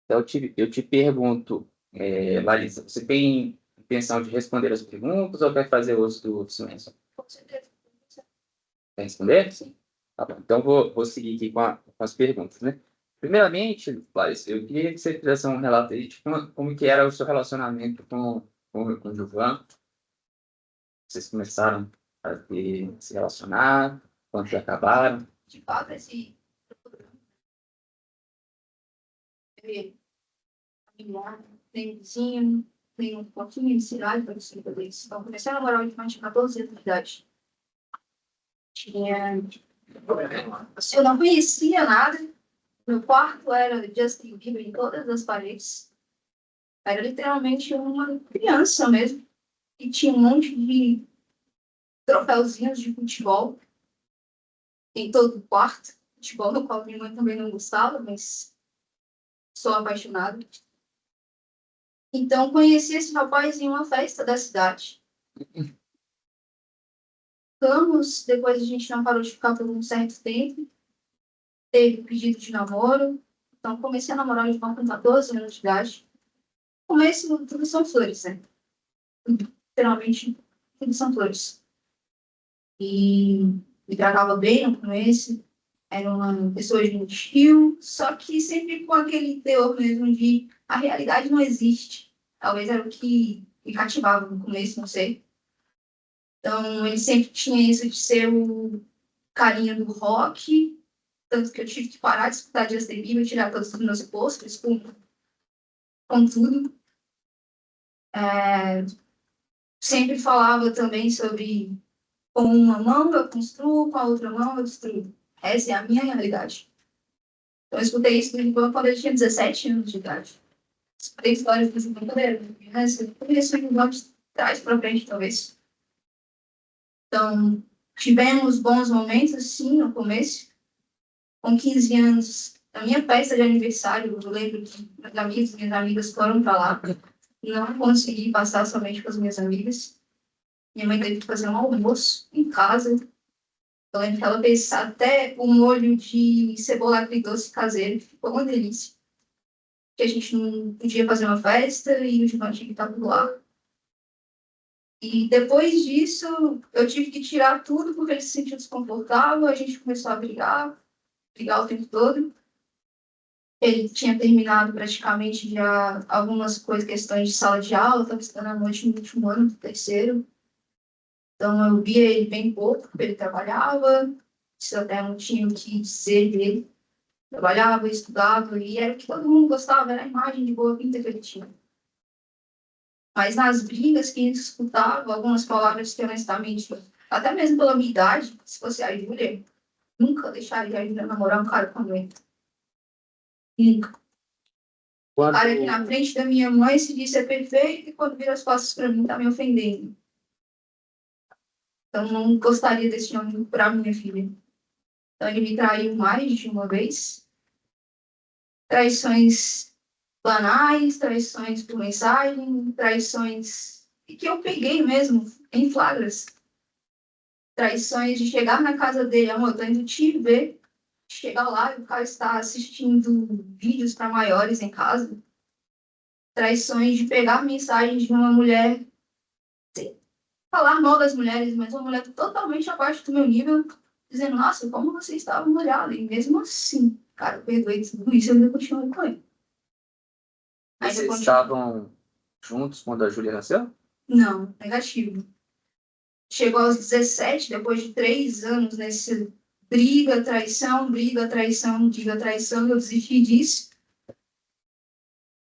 Então, eu te pergunto, Larissa, você tem intenção de responder as perguntas ou vai fazer uso do silêncio? Com certeza. Vai responder? Sim. Tá bom. Então, vou seguir aqui com as perguntas, né? Primeiramente, Larissa, eu queria que você fizesse um relato aí de como que era o seu relacionamento com o Gilvan. Vocês começaram a se relacionar, quando que acabaram? De fato, esse bebê familiar, tem vizinho, tem um pouquinho de cidade para você poder. Então, comecei a namorar últimamente de 14 anos de idade. Tinha. Eu não conhecia nada. Meu quarto era Justin Bieber em todas as paredes. Era literalmente uma criança mesmo. E tinha um monte de troféuzinhos de futebol em todo o quarto. Futebol no qual minha mãe também não gostava, mas sou apaixonada. Então, conheci esse rapaz em uma festa da cidade. Ficamos, depois a gente não parou de ficar por um certo tempo. Teve pedido de namoro. Então, comecei a namorar de com 14 anos de idade. Começo, tudo são flores, né? Literalmente, tudo são flores. E me tratava bem no começo. Era uma pessoa gentil, só que sempre com aquele teor mesmo de a realidade não existe. Talvez era o que me cativava no começo, não sei. Então, ele sempre tinha isso de ser o carinha do rock, tanto que eu tive que parar de escutar Justin Bieber e tirar todos os meus posters com tudo. Sempre falava também sobre com uma mão eu construo, com a outra mão eu destruo. Essa é a minha realidade. Então, eu escutei isso quando eu tinha 17 anos de idade. Escutei histórias desse brincadeira. Começou de trás para frente, talvez. Então, tivemos bons momentos, sim, no começo. Com 15 anos, na minha festa de aniversário, eu lembro que meus amigos e minhas amigas foram para lá. Não consegui passar somente com as minhas amigas. Minha mãe teve que fazer um almoço em casa. Eu lembro que ela fez até um molho de cebola agridoce caseiro, que ficou uma delícia. Que a gente não podia fazer uma festa e o Gilvan tinha que estar por lá. E depois disso, eu tive que tirar tudo porque ele se sentiu desconfortável. A gente começou a brigar o tempo todo. Ele tinha terminado praticamente já algumas coisas, questões de sala de aula, estava estudando à noite no último ano do terceiro. Então eu via ele bem pouco, porque ele trabalhava, isso até não tinha o que dizer dele. Trabalhava, estudava, e era o que todo mundo gostava, era a imagem de boa pinta que ele tinha. Mas nas brigas que a gente escutava, algumas palavras que honestamente, até mesmo pela minha idade, se fosse a Júlia, nunca deixaria a Júlia namorar um cara como ele. Nunca. O Quando, cara aqui na frente da minha mãe se diz ser perfeito e quando vira as costas para mim tá me ofendendo. Então não gostaria desse nome para minha filha. Então ele me traiu mais de uma vez. Traições banais, traições por mensagem, traições que eu peguei mesmo em flagras. Traições de chegar na casa dele, amor, tô indo te ver. Chegar lá e o cara está assistindo vídeos para maiores em casa. Traições de pegar mensagens de uma mulher, sem falar mal das mulheres, mas uma mulher totalmente abaixo do meu nível, dizendo, nossa, como você estava molhada. E mesmo assim, cara, eu perdoei tudo isso e eu ainda continuo com ele. vocês estavam juntos quando a Júlia nasceu? Não, negativo. Chegou aos 17, depois de 3 anos nesse briga, traição, briga, traição, briga, traição, eu desisti disso.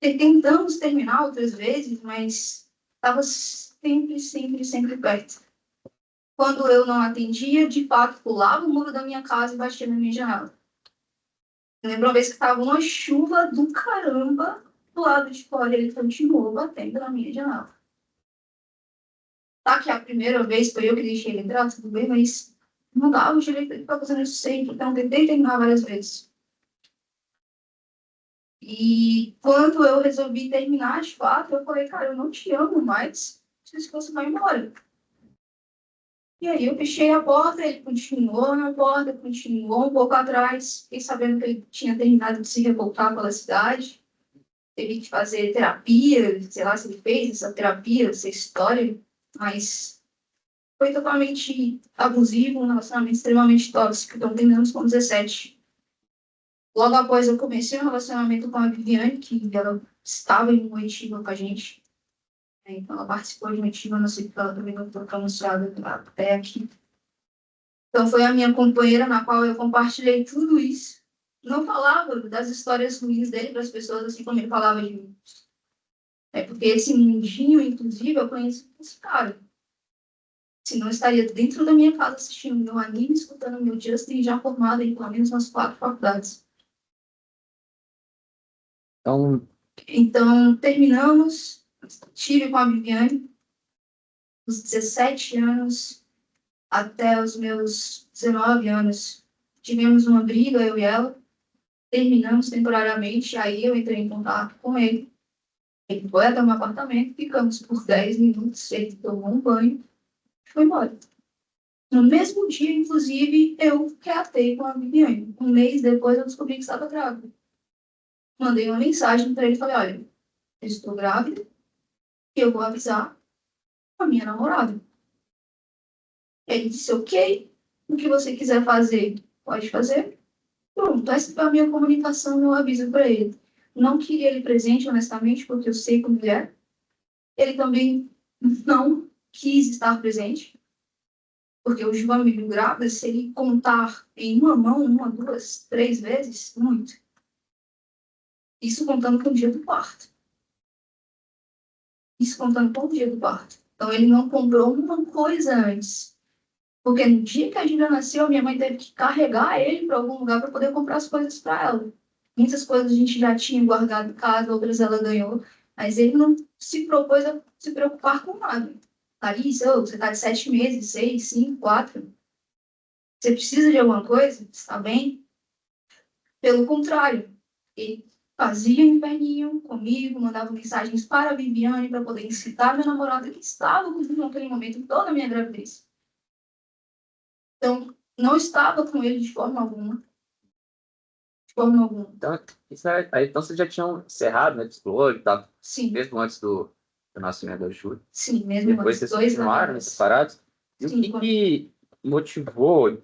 Tentamos terminar outras vezes, mas estava sempre, sempre, sempre perto. Quando eu não atendia, de fato, pulava o muro da minha casa e batia na minha janela. Eu lembro uma vez que estava uma chuva do caramba do lado de fora e ele continuou batendo na minha janela. Tá que a primeira vez foi eu que deixei ele entrar, tudo bem, mas não dava o direito de ficar fazendo isso sempre, então tentei terminar várias vezes. E quando eu resolvi terminar de fato, eu falei, cara, eu não te amo mais, preciso que você vá embora. E aí eu fechei a porta, ele continuou na porta, continuou um pouco atrás, fiquei sabendo que ele tinha terminado de se revoltar pela cidade. teve que fazer terapia, sei lá se ele fez essa terapia, essa história, mas foi totalmente abusivo, um relacionamento extremamente tóxico. Então, terminamos com 17. Logo após, eu comecei um relacionamento com a Viviane, que ela estava em uma oitiva com a gente. Então, ela participou de uma oitiva, não sei se ela também não foi pronunciada até aqui. Então, foi a minha companheira na qual eu compartilhei tudo isso. Não falava das histórias ruins dele para as pessoas, assim como ele falava de mim. É porque esse mundinho, inclusive, eu conheço esse cara. Senão eu estaria dentro da minha casa assistindo meu anime, escutando meu Justin, já formado em pelo menos umas 4 faculdades. Então, terminamos. Tive com a Viviane dos 17 anos até os meus 19 anos. Tivemos uma briga, eu e ela. Terminamos temporariamente. Aí eu entrei em contato com ele. Ele foi até o meu apartamento. Ficamos por 10 minutos. Ele tomou um banho e foi embora. No mesmo dia, inclusive, eu reatei com a Viviane. Um mês depois, eu descobri que estava grávida. Mandei uma mensagem para ele e falei, olha, eu estou grávida e eu vou avisar a minha namorada. Ele disse, ok, o que você quiser fazer, pode fazer. Pronto, essa foi a minha comunicação, meu aviso para ele. Não queria ele presente, honestamente, porque eu sei como ele é. Ele também não quis estar presente, porque o João me viu grávida, se ele contar em uma mão, uma, duas, 3 vezes, muito. Isso contando com o dia do parto. Isso contando com o dia do parto. Então, ele não comprou uma coisa antes. Porque no dia que a Júlia nasceu, minha mãe teve que carregar ele para algum lugar para poder comprar as coisas para ela. Muitas coisas a gente já tinha guardado em casa, outras ela ganhou. Mas ele não se propôs a se preocupar com nada. Larissa, você está de 7 meses, 6, 5, 4. Você precisa de alguma coisa? Está bem? Pelo contrário, ele fazia inferninho comigo, mandava mensagens para a Viviane para poder incitar minha namorada, que estava comigo naquele momento, toda a minha gravidez. Então, não estava com ele de forma alguma. De forma alguma. Então, então vocês já tinham encerrado, né, desclose e tal, Sim. mesmo antes do nascimento da Júlia. Sim, mesmo Depois antes. vocês continuaram, né, separados. E o Sim, que motivou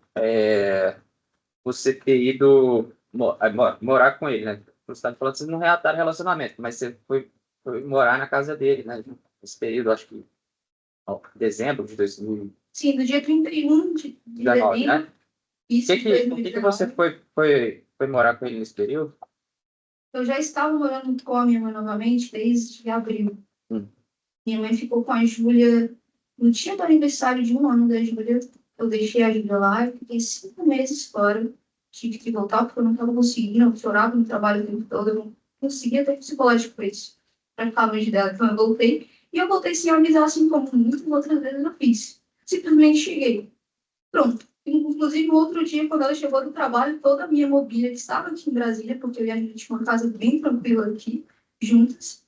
você ter ido morar com ele, né? Você está falando que vocês não reataram relacionamento, mas você foi morar na casa dele, né? Nesse período, acho que dezembro de 2019, sim, no dia 31 de dezembro, né? isso de Por que você 2019. foi morar com ele nesse período? Eu já estava morando com a minha mãe novamente desde abril. Hum. Minha mãe ficou com a Júlia no dia do aniversário de 1 ano da Júlia. Eu deixei a Júlia lá e fiquei 5 meses fora. Tive que voltar porque eu não estava conseguindo. Eu chorava no trabalho o tempo todo. Eu não conseguia ter psicológico para isso, para ficar longe dela. Então eu voltei. E eu voltei sem avisar, assim como muitas outras vezes eu fiz. Simplesmente cheguei. Pronto. Inclusive, no outro dia, quando ela chegou do trabalho, toda a minha mobília que estava aqui em Brasília, porque eu e a gente tinha uma casa bem tranquila aqui, juntas,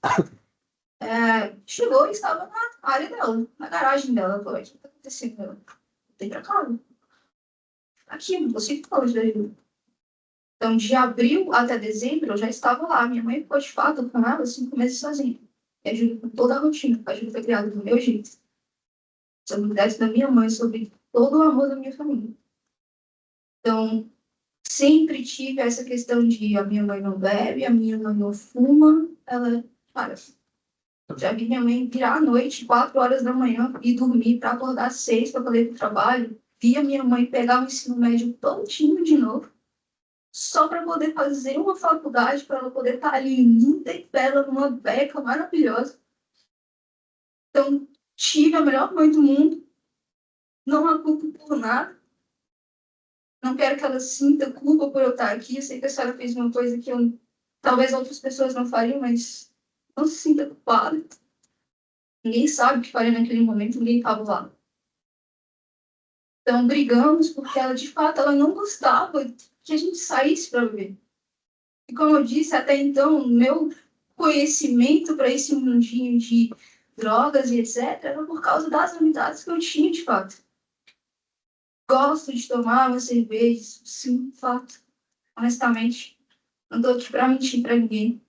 chegou e estava na área dela, na garagem dela. Eu falei, o que está acontecendo? Ela, tem pra cá. Aqui, não consigo ficar longe da Júlia. Então, de abril até dezembro, eu já estava lá. Minha mãe ficou de fato com ela 5 meses sozinha. E a Júlia com toda a rotina, a Júlia foi criada do meu jeito. Sobre o cuidado da minha mãe, sobre todo o amor da minha família. Então, sempre tive essa questão de a minha mãe não bebe, a minha mãe não fuma. Ela, cara, já vi minha mãe virar à noite, 4 horas da manhã, e dormir para acordar às 6 para poder ir para o trabalho. Vi a minha mãe pegar o ensino médio todinho de novo, só para poder fazer uma faculdade, para ela poder estar ali linda e bela, numa beca maravilhosa. Então, tive a melhor mãe do mundo, não a culpo por nada. Não quero que ela sinta culpa por eu estar aqui. Eu sei que a senhora fez uma coisa que talvez outras pessoas não fariam, mas não se sinta culpada. Ninguém sabe o que faria naquele momento, ninguém estava lá. Então, brigamos porque ela, de fato, ela não gostava que a gente saísse para beber. E como eu disse, até então, meu conhecimento para esse mundinho de drogas e etc. era por causa das amizades que eu tinha, de fato. Gosto de tomar uma cerveja, sim, de fato. Honestamente, não estou aqui para mentir para ninguém.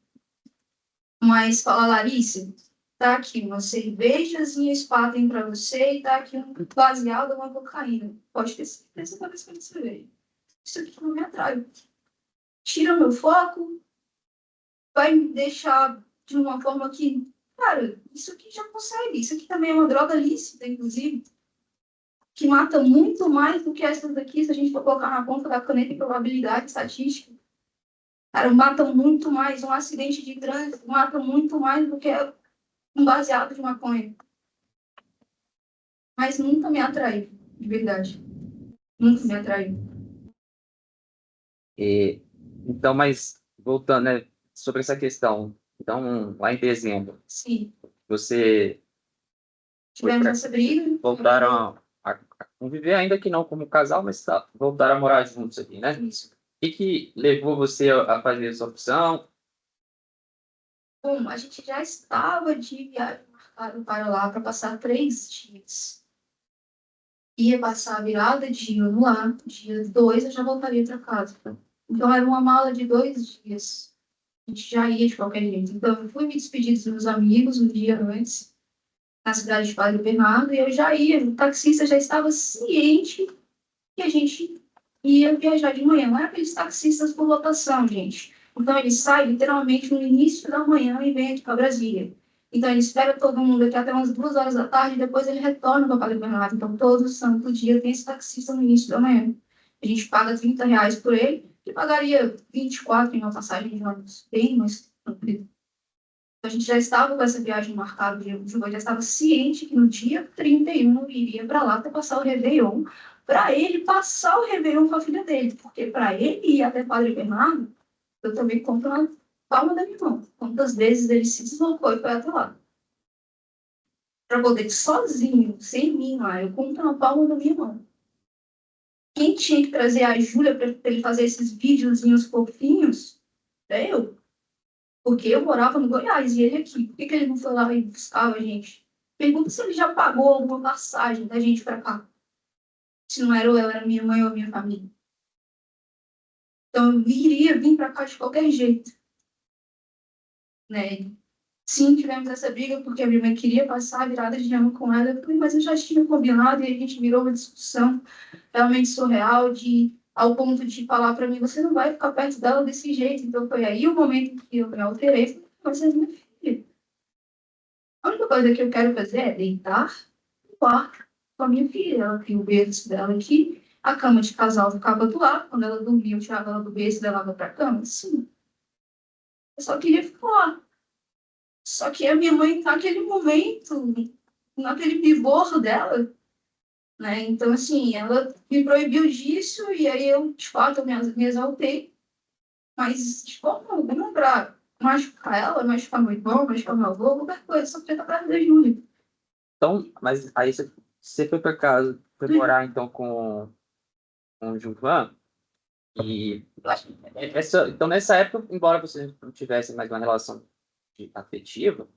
Mas fala, Larissa, tá aqui uma cervejazinha Spaten para você e tá aqui um baseado, uma cocaína. Pode ter certeza que eu vou cerveja. Isso aqui não me atrai. Tira meu foco, vai me deixar de uma forma que, cara, isso aqui já consegue. Isso aqui também é uma droga lícita, inclusive, que mata muito mais do que essas daqui, se a gente for colocar na ponta da caneta em probabilidade estatística. Cara, mata muito mais. Um acidente de trânsito mata muito mais do que um baseado de maconha. Mas nunca me atraiu, de verdade. Nunca me atraiu. E, então, mas voltando, né, sobre essa questão, então, lá em dezembro, Sim. você Tivemos essa briga. voltaram a conviver, ainda que não como casal, mas voltaram a morar juntos aqui, né? Isso. O que levou você a fazer essa opção? Bom, a gente já estava de viagem marcada para lá para passar 3 dias. Ia passar a virada de ano lá. Dia 2 eu já voltaria para casa. Então era uma mala de 2 dias. A gente já ia de qualquer jeito. Então eu fui me despedir dos meus amigos um dia antes, na cidade de Padre Bernardo, e eu já ia. O taxista já estava ciente que a gente ia viajar de manhã. Não é aqueles taxistas por lotação, gente. Então, ele sai literalmente no início da manhã e vem aqui para Brasília. Então, ele espera todo mundo aqui até umas 2 horas da tarde e depois ele retorna para Padre Bernardo. Então, todo santo dia tem esse taxista no início da manhã. A gente paga R$ 30 por ele, que pagaria 24 em uma passagem de ônibus. Bem mais tranquilo. A gente já estava com essa viagem marcada, o Gilberto já estava ciente que no dia 31 iria para lá para passar o Réveillon, para ele passar o Réveillon com a filha dele, porque para ele ir até Padre Bernardo, eu também conto na palma da minha mão. Quantas vezes ele se deslocou e foi até lá. Para poder ir sozinho, sem mim lá, eu conto na palma da minha mão. Quem tinha que trazer a Júlia para ele fazer esses videozinhos fofinhos, é eu. Porque eu morava no Goiás e ele aqui. Por que ele não foi lá e buscava a gente? Pergunta se ele já pagou alguma passagem da gente para cá. Se não era ou ela, era minha mãe ou a minha família. Então eu iria vir para cá de qualquer jeito. Né? Sim, tivemos essa briga porque a minha mãe queria passar a virada de ano com ela. Eu falei, mas eu já tinha combinado e a gente virou uma discussão realmente surreal ao ponto de falar para mim, você não vai ficar perto dela desse jeito. Então foi aí o momento que eu me alterei. Falei, mas é minha filha. A única coisa que eu quero fazer é deitar no quarto com a minha filha. Ela tem o berço dela aqui, a cama de casal ficava do lado. Quando ela dormia, eu tirava ela do berço e levava para a cama. Sim, eu só queria ficar lá. Só que a minha mãe, naquele momento, naquele pivô dela, né? Então, assim, ela me proibiu disso e aí eu, de fato, eu me exaltei. Mas, de forma alguma, para machucar ela, machucar meu irmão, machucar meu avô, qualquer coisa, só porque tá perto da Júlia. Então, mas aí você foi para casa, foi morar então com o Gilvan, e então nessa época, embora vocês não tivessem mais uma relação afetiva,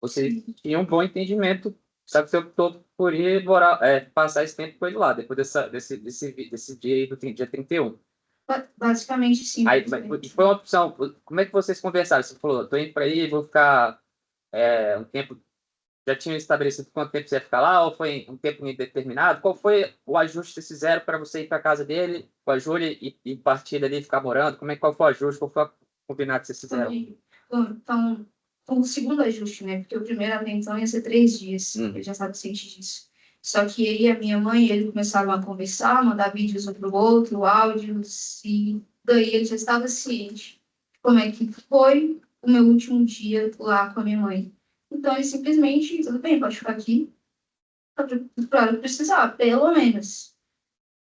você tinha um bom entendimento, sabe, que você optou por ir morar, passar esse tempo com ele lá, depois desse dia aí do dia 31. Basicamente, sim. Aí, e foi uma opção. Como é que vocês conversaram? Você falou, tô indo para aí, vou ficar um tempo. Já tinha estabelecido quanto tempo você ia ficar lá, ou foi um tempo indeterminado? Qual foi o ajuste que vocês fizeram para você ir para casa dele, com a Júlia, e partir dali e ficar morando? Qual foi o ajuste? Qual foi o combinado que vocês fizeram? Então, o segundo ajuste, né? Porque o primeiro até então ia ser 3 dias. Ele já estava ciente disso. Só que aí a minha mãe e ele começaram a conversar, mandar vídeos um para o outro, áudios, e daí ele já estava ciente de como é que foi o meu último dia lá com a minha mãe. Então ele simplesmente, tudo bem, pode ficar aqui para precisar, pelo menos.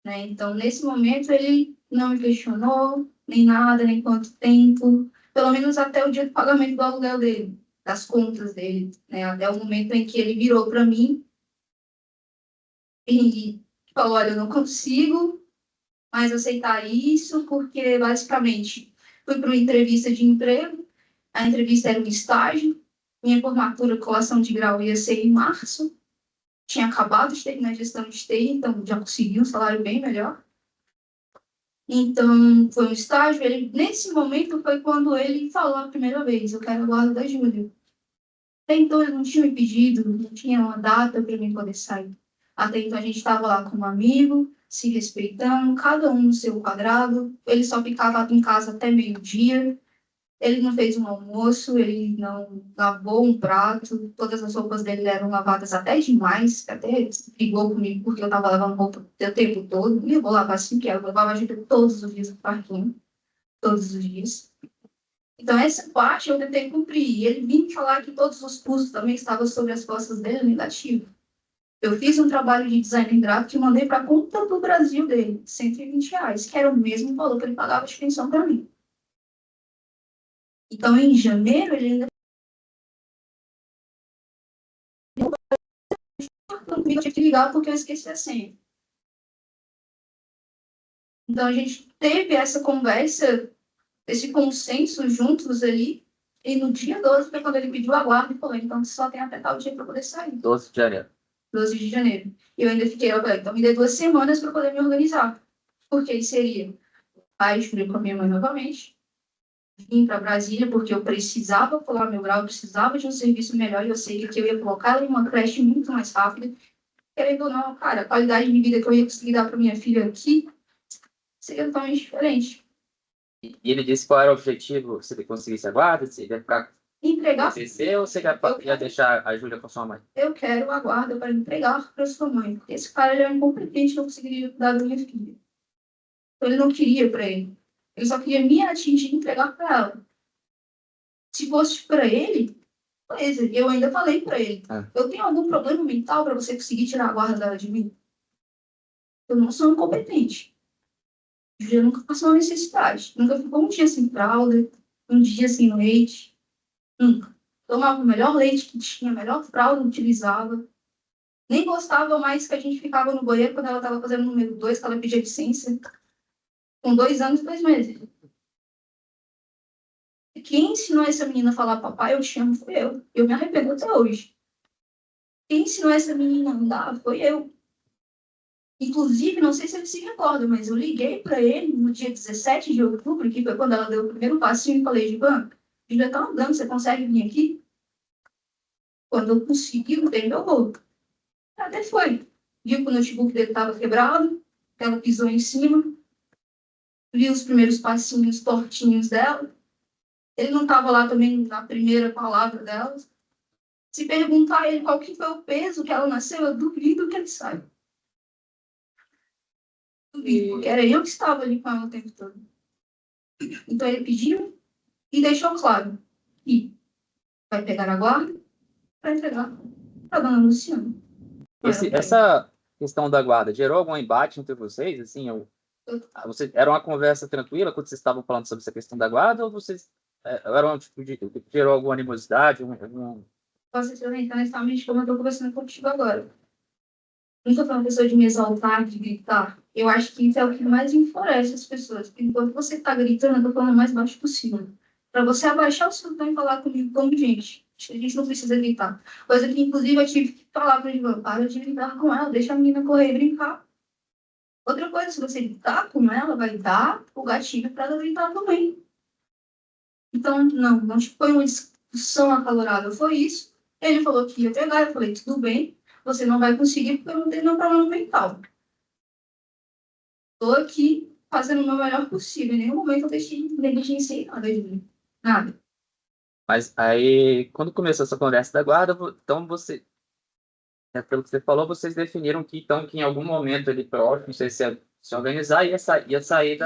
Né? Então, nesse momento, ele não me questionou, nem nada, nem quanto tempo, pelo menos até o dia do pagamento do aluguel dele, das contas dele, né? Até o momento em que ele virou para mim e falou: olha, eu não consigo mais aceitar isso, porque basicamente fui para uma entrevista de emprego, a entrevista era um estágio, minha formatura, colação de grau ia ser em março, tinha acabado de terminar a gestão de TI, então já consegui um salário bem melhor. Então, foi um estágio. Nesse momento, foi quando ele falou a primeira vez: eu quero a guarda da Júlia. Até então, ele não tinha me pedido, não tinha uma data para mim poder sair. Até então, a gente estava lá como amigo, se respeitando, cada um no seu quadrado. Ele só ficava em casa até meio-dia. Ele não fez um almoço, ele não lavou um prato, todas as roupas dele eram lavadas até demais, até brigou comigo porque eu estava lavando roupa o tempo todo. E eu vou lavar assim, que eu lavava a todos os dias no parquinho, todos os dias. Então, essa parte eu tentei cumprir. E ele vinha falar que todos os custos também estavam sobre as costas dele, negativo. Eu fiz um trabalho de design gráfico e mandei para a conta do Brasil dele, R$ 120, que era o mesmo valor que ele pagava de pensão para mim. Então, em janeiro, ele ainda não tive que ligar porque eu esqueci a senha. Então, a gente teve essa conversa, esse consenso juntos ali, e no dia 12 foi quando ele pediu a guarda e falou: então você só tem até tal dia para poder sair. 12 de janeiro. 12 de janeiro. E eu ainda fiquei, eu falei, então me dê 2 semanas para poder me organizar. Porque aí seria aí escolher com a minha mãe novamente, vim para Brasília, porque eu precisava pular meu grau, eu precisava de um serviço melhor, e eu sei que eu ia colocar ela em uma creche muito mais rápida. Querendo ou não, cara, a qualidade de vida que eu ia conseguir dar para minha filha aqui seria totalmente diferente. E ele disse qual era o objetivo, se ele conseguisse a guarda, se ele ia ficar Entregar. CC ou você ia deixar a Júlia com a sua mãe? Eu quero a guarda para entregar para sua mãe, porque esse cara ele é incompetente, não conseguiria cuidar da minha filha. Então, ele não queria para ele. Ele só queria me atingir e entregar para ela. Se fosse para ele, beleza. Eu ainda falei para ele: eu tenho algum problema mental para você conseguir tirar a guarda dela de mim? Eu não sou incompetente. Eu nunca passou uma necessidade. Nunca ficou um dia sem fralda, um dia sem leite. Nunca. Tomava o melhor leite que tinha, a melhor fralda utilizava. Nem gostava mais que a gente ficava no banheiro quando ela estava fazendo o número 2, que ela pedia licença. Com 2 anos e 2 meses. E quem ensinou essa menina a falar papai, eu te amo, foi eu. Eu me arrependo até hoje. Quem ensinou essa menina a andar foi eu. Inclusive, não sei se ele se recorda, mas eu liguei para ele no dia 17 de outubro, que foi quando ela deu o primeiro passinho, e falei: Givan, já está andando, você consegue vir aqui? Quando eu consegui, eu dei meu voo. Até foi. Viu que o notebook dele estava quebrado, ela pisou em cima, viu os primeiros passinhos tortinhos dela. Ele não estava lá também na primeira palavra dela. Se perguntar a ele qual que foi o peso que ela nasceu, eu duvido que ele saiba. Duvido, porque era eu que estava ali com ela o tempo todo. Então ele pediu e deixou claro que vai pegar a guarda para entregar para a dona Luciana. Essa questão da guarda gerou algum embate entre vocês? Assim, era uma conversa tranquila quando vocês estavam falando sobre essa questão da guarda, ou vocês era um tipo de gerou alguma animosidade? Posso te orientar honestamente como eu estou conversando contigo agora. Nunca fui uma pessoa de me exaltar, de gritar. Eu acho que isso é o que mais enfurece as pessoas. Porque enquanto você está gritando, eu estou falando o mais baixo possível. Para você abaixar o seu tom e falar comigo como gente. A gente não precisa gritar. Coisa que, inclusive, eu tive que falar para o Ivan: para de gritar com ela, deixa a menina correr e brincar. Outra coisa, se você gritar com ela, vai dar o gatilho para ela gritar também. Então, não foi uma discussão acalorada, foi isso. Ele falou que ia pegar, eu falei: tudo bem, você não vai conseguir porque eu não tenho nenhum problema mental. Estou aqui fazendo o meu melhor possível. Em nenhum momento eu deixei negligenciar nada de mim. Nada. Mas aí, quando começou essa conversa da guarda, então pelo que você falou, vocês definiram que em algum momento ali próximo, vocês se organizar e ia sair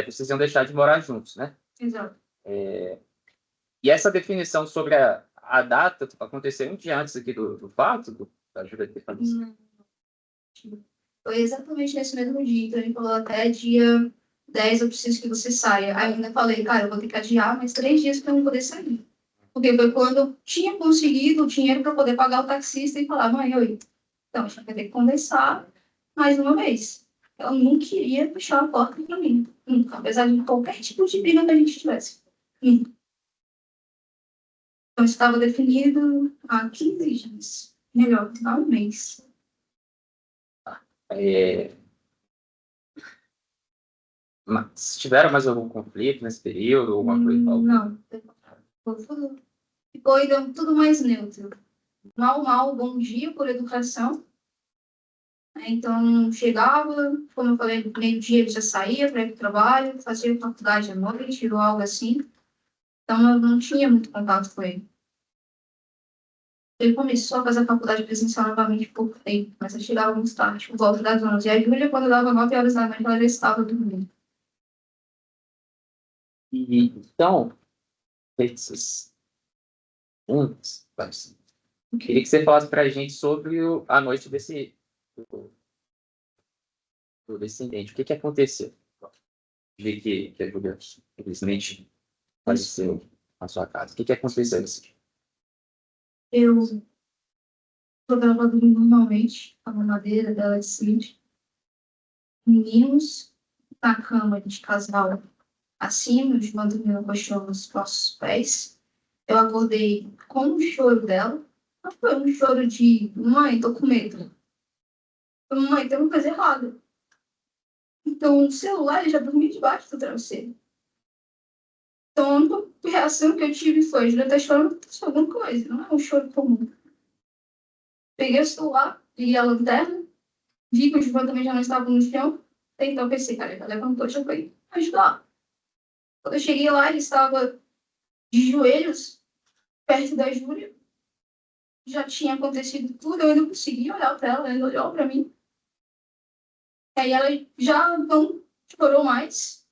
vocês iam deixar de morar juntos, né? Exato. E essa definição sobre a data aconteceu um dia antes aqui do fato, da Júlia ter falecido? Foi exatamente nesse mesmo dia. Então, ele falou: até dia 10 eu preciso que você saia. Aí eu ainda falei: cara, eu vou ter que adiar mais 3 dias para eu não poder sair. Porque foi quando eu tinha conseguido o dinheiro para poder pagar o taxista e falar: mãe, oi. Então, a gente vai ter que conversar mais uma vez. Eu não queria fechar a porta para mim. Nunca. Apesar de qualquer tipo de briga que a gente tivesse. Nunca. Então, estava definido há 15 dias. Melhor, há um mês. É, Mas tiveram mais algum conflito nesse período, alguma coisa? Não. Ficou ainda tudo mais neutro. Mal, bom dia por educação. Então, chegava, como eu falei, meio-dia ele já saía para ir para o trabalho, fazia faculdade à noite ou algo assim. Então, eu não tinha muito contato com ele. Ele começou a fazer a faculdade presencial novamente por pouco tempo, mas eu chegava muito tarde, por volta das 11. E a Júlia, quando dava 9 horas da noite, ela já estava dormindo. E, então, esses pontos, queria que você falasse para a gente sobre a noite do incidente. O que aconteceu? Vi que a Júlia, infelizmente, faleceu na sua casa. O que aconteceu nesse dia? Eu estava dormindo normalmente, a mamadeira dela de sempre. Meninos na cama de casal acima, de uma dormindo no colchão nos nossos pés. Eu acordei com o choro dela. Não foi um choro de mãe, tô com medo. Foi mãe, tem uma coisa errada. Então, o celular ele já dormia debaixo do travesseiro. Então, a única reação que eu tive foi: Julia tá chorando por alguma coisa, não é um choro comum. Peguei o celular, liguei a lanterna, vi que o João também já não estava no chão. Então, pensei, cara, ele levantou, já foi ajudar. Quando eu cheguei lá, ele estava de joelhos, perto da Júlia. Já tinha acontecido tudo, eu ainda consegui olhar para ela, ela ainda olhou para mim. Aí ela já não chorou mais,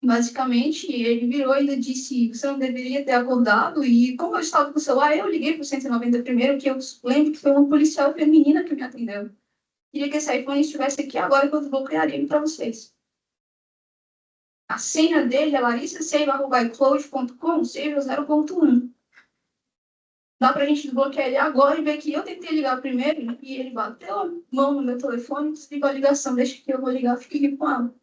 basicamente. E ele virou e ainda disse: você não deveria ter acordado. E como eu estava com o celular, eu liguei para o 190 primeiro, que eu lembro que foi uma policial feminina que me atendeu. Queria que esse iPhone estivesse aqui agora, que eu desbloquearia ele para vocês. A senha dele é larissaseiva.icloud.com, seja 0.1. Dá pra gente desbloquear ele agora e ver que eu tentei ligar primeiro e ele bateu a mão no meu telefone e desligou a ligação. Deixa que eu vou ligar, fiquei com ela.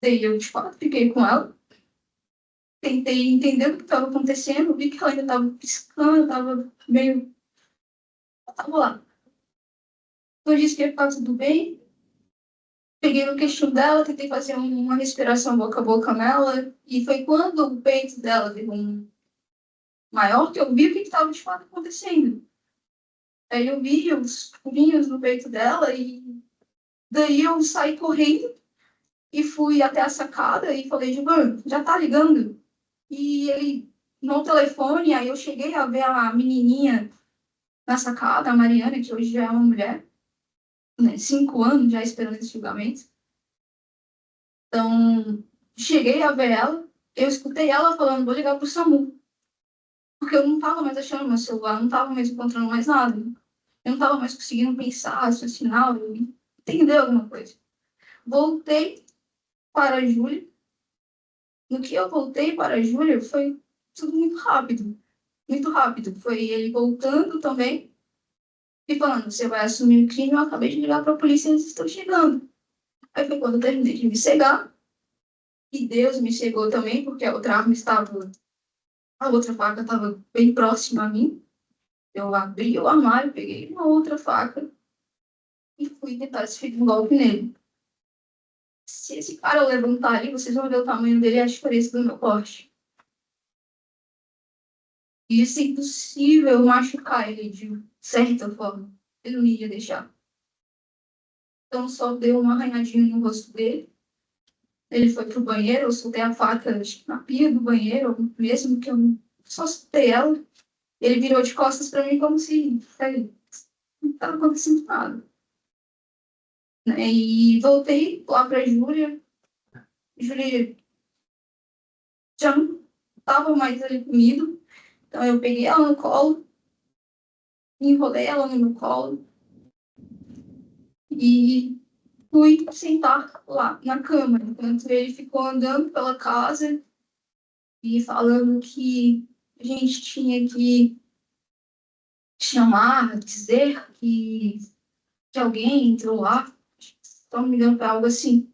Daí eu, de fato, fiquei com ela. Tentei entender o que estava acontecendo, vi que ela ainda estava piscando, estava meio... Tava lá. Eu disse que ia ficar tudo bem. Peguei no queixo dela, tentei fazer uma respiração boca a boca nela. E foi quando o peito dela deu um maior que eu vi o que estava de fato acontecendo. Aí eu vi os furinhos no peito dela e daí eu saí correndo e fui até a sacada e falei: Gilvan, já tá ligando? E ele no telefone, aí eu cheguei a ver a menininha na sacada, a Mariana, que hoje já é uma mulher, né, 5 anos já esperando esse julgamento. Então, cheguei a ver ela, eu escutei ela falando: vou ligar pro SAMU. Porque eu não tava mais achando meu celular, não tava mais encontrando mais nada. Eu não tava mais conseguindo pensar, raciocinar, entender alguma coisa. Voltei para a Júlia. No que eu voltei para a Júlia, foi tudo muito rápido. Muito rápido. Foi ele voltando também e falando: você vai assumir o crime, eu acabei de ligar para a polícia e eles estão chegando. Aí foi quando eu terminei de me cegar. E Deus me cegou também, porque a outra arma estava... A outra faca estava bem próxima a mim. Eu abri o armário, peguei uma outra faca e fui tentar desferir um golpe nele. Se esse cara levantar ali, vocês vão ver o tamanho dele e a diferença do meu corte. E isso é impossível machucar ele de certa forma. Ele não ia deixar. Então só deu uma arranhadinha no rosto dele. Ele foi pro banheiro, eu soltei a faca na pia do banheiro, mesmo que eu só soltei ela. Ele virou de costas para mim como se não estava acontecendo nada. Né? E voltei lá para Júlia. Júlia já não estava mais ali comigo. Então eu peguei ela no colo, enrolei ela no meu colo e fui sentar lá na cama, enquanto ele ficou andando pela casa e falando que a gente tinha que chamar, dizer que alguém entrou lá, se não me engano, algo assim.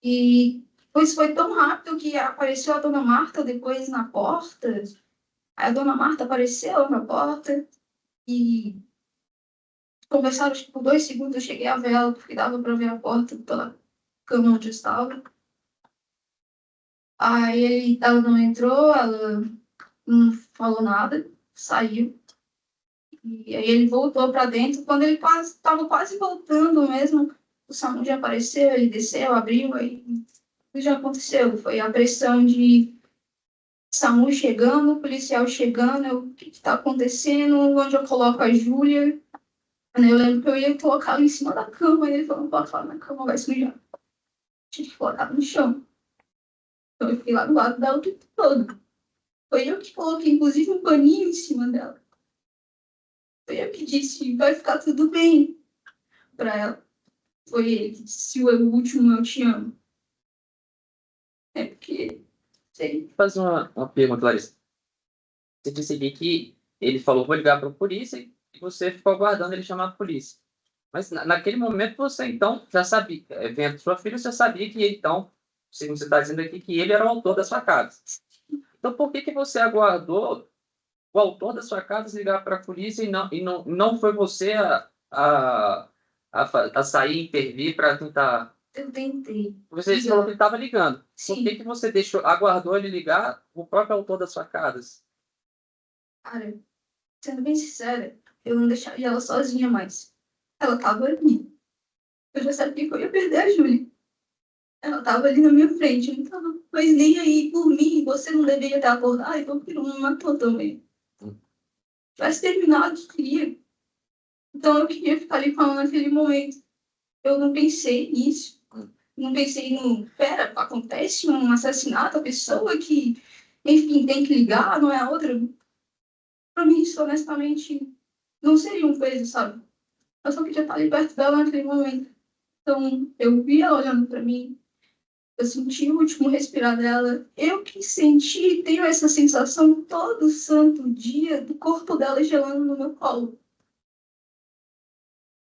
E pois foi tão rápido que apareceu a dona Marta depois na porta. Aí a dona Marta apareceu na porta e Conversaram, tipo, por 2 segundos, eu cheguei a ver ela, porque dava pra ver a porta pela cama onde eu estava. Aí ela não entrou, ela não falou nada, saiu. E aí ele voltou para dentro. Quando ele estava quase voltando mesmo, o SAMU já apareceu, ele desceu, abriu, aí o que já aconteceu? Foi a pressão de SAMU chegando, o policial chegando, o que está acontecendo, onde eu coloco a Júlia. Eu lembro que eu ia colocar ela em cima da cama, e ele falou, não pode falar na cama, vai sujar. Tinha que colocar no chão. Então eu fiquei lá do lado dela o tempo todo. Foi eu que coloquei, inclusive, um paninho em cima dela. Foi eu que disse, vai ficar tudo bem para ela. Foi ele que disse o último eu te amo. É porque, sei. Vou fazer uma pergunta, Larissa. Você disse aqui que ele falou, vou ligar para a polícia, e você ficou aguardando ele chamar a polícia. Mas naquele momento você, então, já sabia, vendo sua filha, você já sabia que, então, segundo você está dizendo aqui, que ele era o autor da sua casa. Então, por que você aguardou o autor da sua casa ligar para a polícia e não foi você a sair, intervir para tentar... Eu tentei. Você falou que ele estava ligando. Sim. Por que você aguardou ele ligar o próprio autor da sua casa? Cara, sendo bem sincera, eu não deixaria ela sozinha mais. Ela tava ali. Eu já sabia que eu ia perder a Júlia. Ela tava ali na minha frente, eu não tava. Mas nem aí por mim, você não deveria ter acordado, então porque não me matou também. Tivesse terminado, eu queria. Então eu queria ficar ali com ela naquele momento. Eu não pensei nisso. Não pensei no, pera, acontece um assassinato, a pessoa que, enfim, tem que ligar, não é a outra. Pra mim, isso honestamente não seria um peso, sabe? Eu só queria estar ali perto dela naquele momento. Então, eu vi ela olhando pra mim, eu senti o último respirar dela. Eu que senti, tenho essa sensação todo santo dia do corpo dela gelando no meu colo.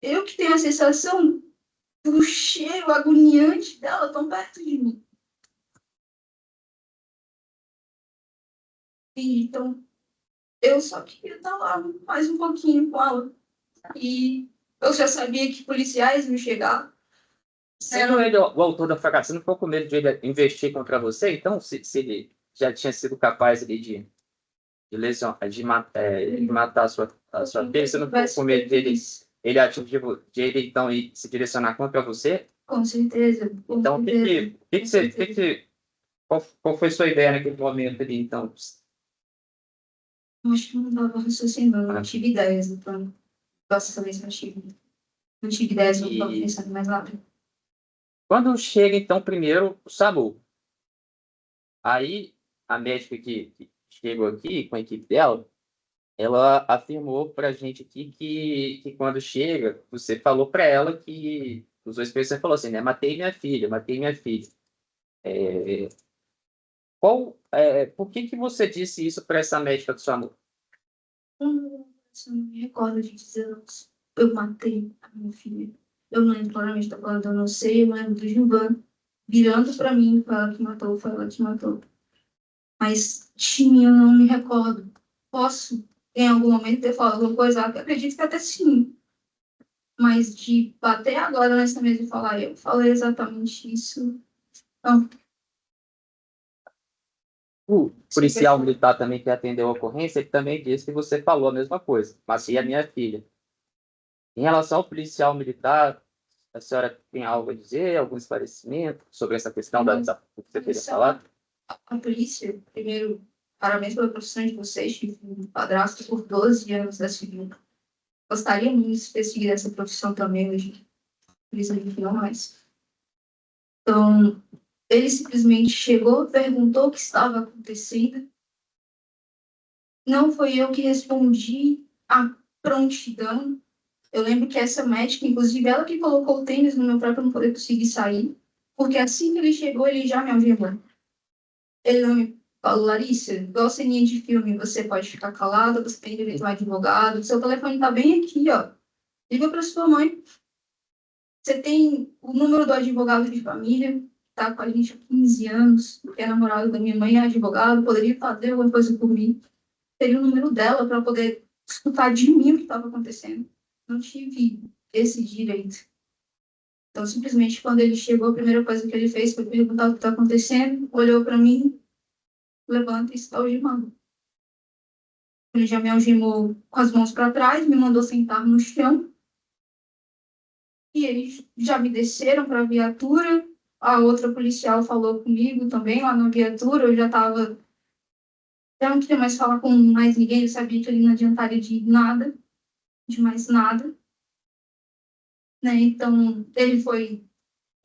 Eu que tenho a sensação do cheiro agoniante dela tão perto de mim. E, então, eu só queria estar lá mais um pouquinho com ela. E eu já sabia que policiais iam chegar. Sendo ele o autor da facada, você não ficou com medo de ele investir contra você? Então, se ele já tinha sido capaz ali de lesionar, de matar a sua filha, você não ficou com medo ele atingir, de ele então e se direcionar contra você? Com certeza. Com Então, certeza. qual foi sua ideia naquele momento ali, então? Eu acho que eu não estava raciocinando, não tive ideias, então. Dessa vez não tive. Não tive ideias, não estava pensando mais nada. Quando chega, então, primeiro o SAMU, aí a médica que chegou aqui com a equipe dela, ela afirmou para a gente aqui que quando chega, você falou para ela que os dois você falou assim, né? Matei minha filha, matei minha filha. Por que você disse isso para essa médica do SAMU? Eu não me recordo de dizer antes. Eu matei a minha filha. Eu não lembro claramente da palavra, eu não sei. Eu lembro do Gilvan virando para mim, foi ela que matou, foi ela que matou. Mas de mim eu não me recordo. Posso, em algum momento, ter falado alguma coisa? Eu acredito que até sim. Mas de bater agora nessa mesa e falar, eu falei exatamente isso. Não. O policial militar também que atendeu a ocorrência, ele também disse que você falou a mesma coisa. Matei a minha filha. Em relação ao policial militar, a senhora tem algo a dizer, algum esclarecimento sobre essa questão que você teria falado? A polícia, primeiro, parabéns pela profissão de vocês, tive um padrasto por 12 anos da civil. Gostaria muito de ter seguido essa profissão também hoje, por isso a gente não mais. Então, ele simplesmente chegou, perguntou o que estava acontecendo. Não foi eu que respondi a prontidão. Eu lembro que essa médica, inclusive, ela que colocou o tênis no meu pé para não poder conseguir sair, porque assim que ele chegou, ele já me algemou. Ele não me falou, Larissa, igual ceninha de filme, você pode ficar calada, você tem direito a um advogado, seu telefone tá bem aqui, ó. Liga para sua mãe. Você tem o número do advogado de família, que tá com a gente há 15 anos, que é namorado da minha mãe, é advogado, poderia fazer alguma coisa por mim. Teria o número dela para poder escutar de mim o que estava acontecendo. não tive esse direito. Então, simplesmente, quando ele chegou, a primeira coisa que ele fez foi perguntar o que está acontecendo, olhou para mim, levanta e está algemado. Ele já me algemou com as mãos para trás, me mandou sentar no chão, e eles já me desceram para a viatura. A outra policial falou comigo também lá na viatura, eu já estava... Já não queria mais falar com mais ninguém, eu sabia que ele não adiantaria de nada, de mais nada. Né? Então, ele foi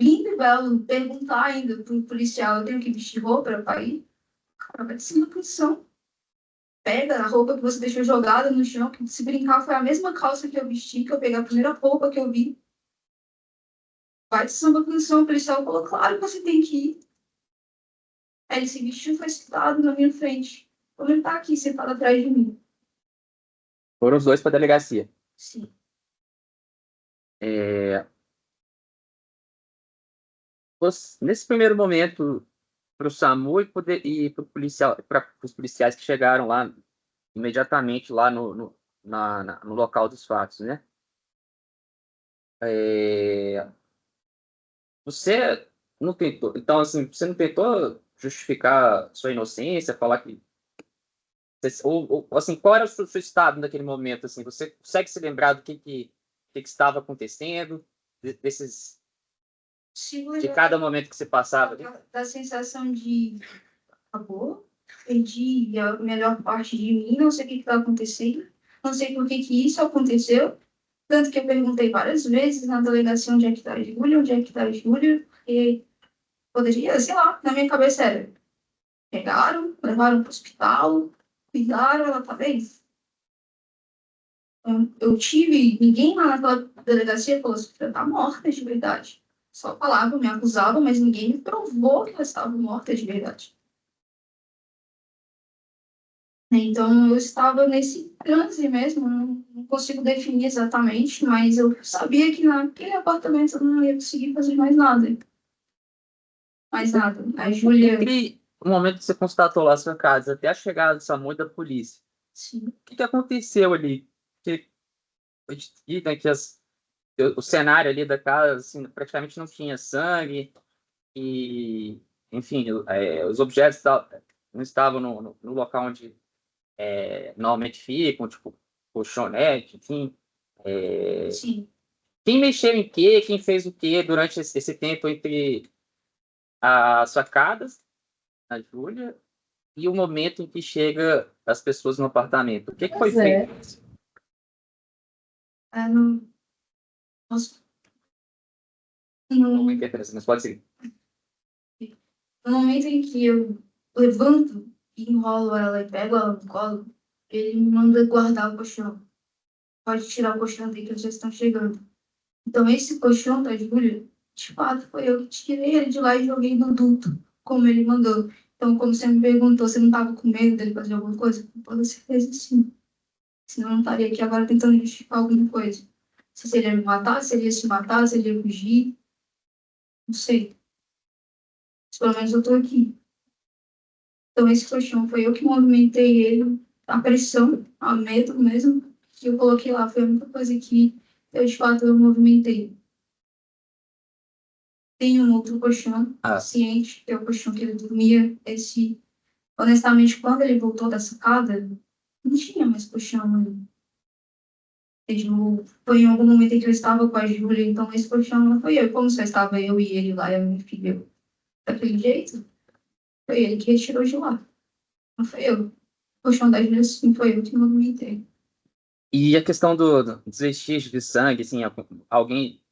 lindo e belo perguntar ainda para o policial, eu tenho que vestir roupa para ir? Cara, vai ser uma posição. Pega a roupa que você deixou jogada no chão, que se brincar foi a mesma calça que eu vesti, que eu peguei a primeira roupa que eu vi. Vai de samba canção, o policial falou, claro que você tem que ir. Aí ele se vestiu e foi sentado na minha frente. Como ele tá aqui, sentado atrás de mim. Foram os dois para a delegacia. Sim. Nesse primeiro momento, para o SAMU e para os policiais que chegaram lá imediatamente lá no local dos fatos, né? Você não tentou, então assim, você não tentou justificar sua inocência, falar que ou assim, qual era o seu estado naquele momento, assim, você consegue se lembrar do que estava acontecendo, desses Sim, de cada momento que você passava ali? da sensação de acabou, perdi a melhor parte de mim, não sei o que está acontecendo, não sei por que isso aconteceu, tanto que eu perguntei várias vezes na delegacia onde é que está a Júlia, onde é que está a Júlia, e poderia, sei lá, na minha cabeça era, pegaram, levaram para o hospital, cuidaram, ela está bem. Eu tive, ninguém lá naquela delegacia falou assim, ela está morta de verdade. Só falavam, me acusavam, mas ninguém me provou que ela estava morta de verdade. Então, eu estava nesse transe mesmo, não consigo definir exatamente, mas eu sabia que naquele apartamento eu não ia conseguir fazer mais nada. Mais nada. A Júlia... Entre o momento que você constatou lá a sua casa até a chegada do SAMU e da polícia, Sim. o que aconteceu ali? Né, o cenário ali da casa, assim, praticamente não tinha sangue e, enfim, os objetos não estavam no local onde normalmente ficam, tipo colchonete, enfim. Sim. Quem mexeu em quê? Quem fez o quê durante esse tempo entre as facadas, a Júlia, e o momento em que chega as pessoas no apartamento? O que foi feito? Não posso... Não interessa, mas pode ser. No momento em que eu levanto e enrolo ela e pego ela no colo, ele me manda guardar o colchão. Pode tirar o colchão daí que eles já estão chegando. Então, esse colchão da Júlia, de fato, foi eu que tirei ele de lá e joguei no duto, como ele mandou. Então, como você me perguntou, você não estava com medo dele fazer alguma coisa? Com toda certeza, sim. Senão eu não estaria aqui agora tentando justificar alguma coisa. Se ele ia me matar, se ele ia se matar, se ele ia fugir, não sei. Mas, pelo menos eu estou aqui. Então, esse colchão foi eu que movimentei ele, a pressão, a medo mesmo, que eu coloquei lá. Foi a única coisa que eu, de fato, eu movimentei. Tem um outro colchão, ciente, que é o colchão que ele dormia. Esse, honestamente, quando ele voltou da sacada, não tinha mais colchão ali. Foi em algum momento em que eu estava com a Júlia, então esse colchão não foi eu. Como só estava eu e ele lá e a minha filha daquele jeito, foi ele que retirou de lá. Não foi eu. O colchão da Júlia, sim, foi eu que movimentei. E a questão dos vestígios de sangue, assim, alguém,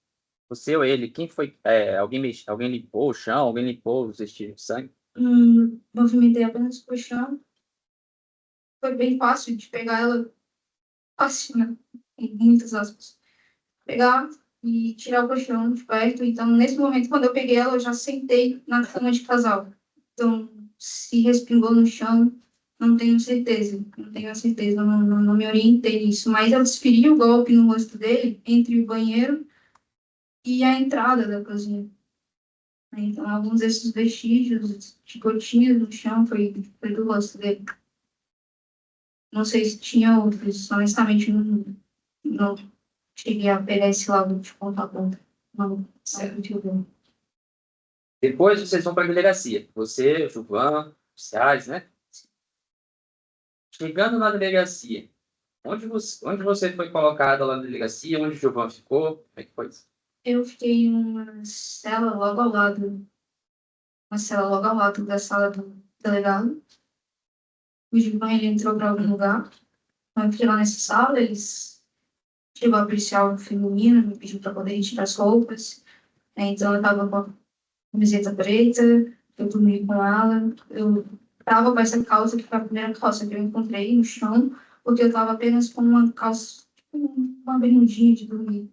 você ou ele, quem foi, alguém limpou o chão, alguém limpou os vestígios de sangue? Movimentei apenas o colchão. Foi bem fácil de pegar ela, fácil, né? Em muitas aspas. Pegar e tirar o colchão de perto. Então, nesse momento, quando eu peguei ela, eu já sentei na cama de casal. Então, se respingou no chão, não tenho certeza. Não tenho a certeza, não me orientei nisso. Mas eu desferi o golpe no rosto dele entre o banheiro e a entrada da cozinha. Então, alguns desses vestígios de gotinhas no chão foi do rosto dele. Não sei se tinha outros, honestamente, não cheguei a pegar esse laudo de ponta a ponta. Não, não. Depois vocês vão para a delegacia. Você, o Gilvan, oficiais, né? Chegando na delegacia, onde você foi colocada lá na delegacia? Onde o Gilvan ficou? Como é que foi isso? Eu fiquei em uma cela logo ao lado, da sala do delegado. O Gilvan, ele entrou para algum lugar. Eu fiquei lá nessa sala, eles chegou a policial feminina, me pediu para poder retirar as roupas. Então eu tava com a camiseta preta, eu dormi com ela. Eu tava com essa calça, que foi a primeira calça que eu encontrei no chão, porque eu tava apenas com uma calça, tipo, uma bermudinha de dormir,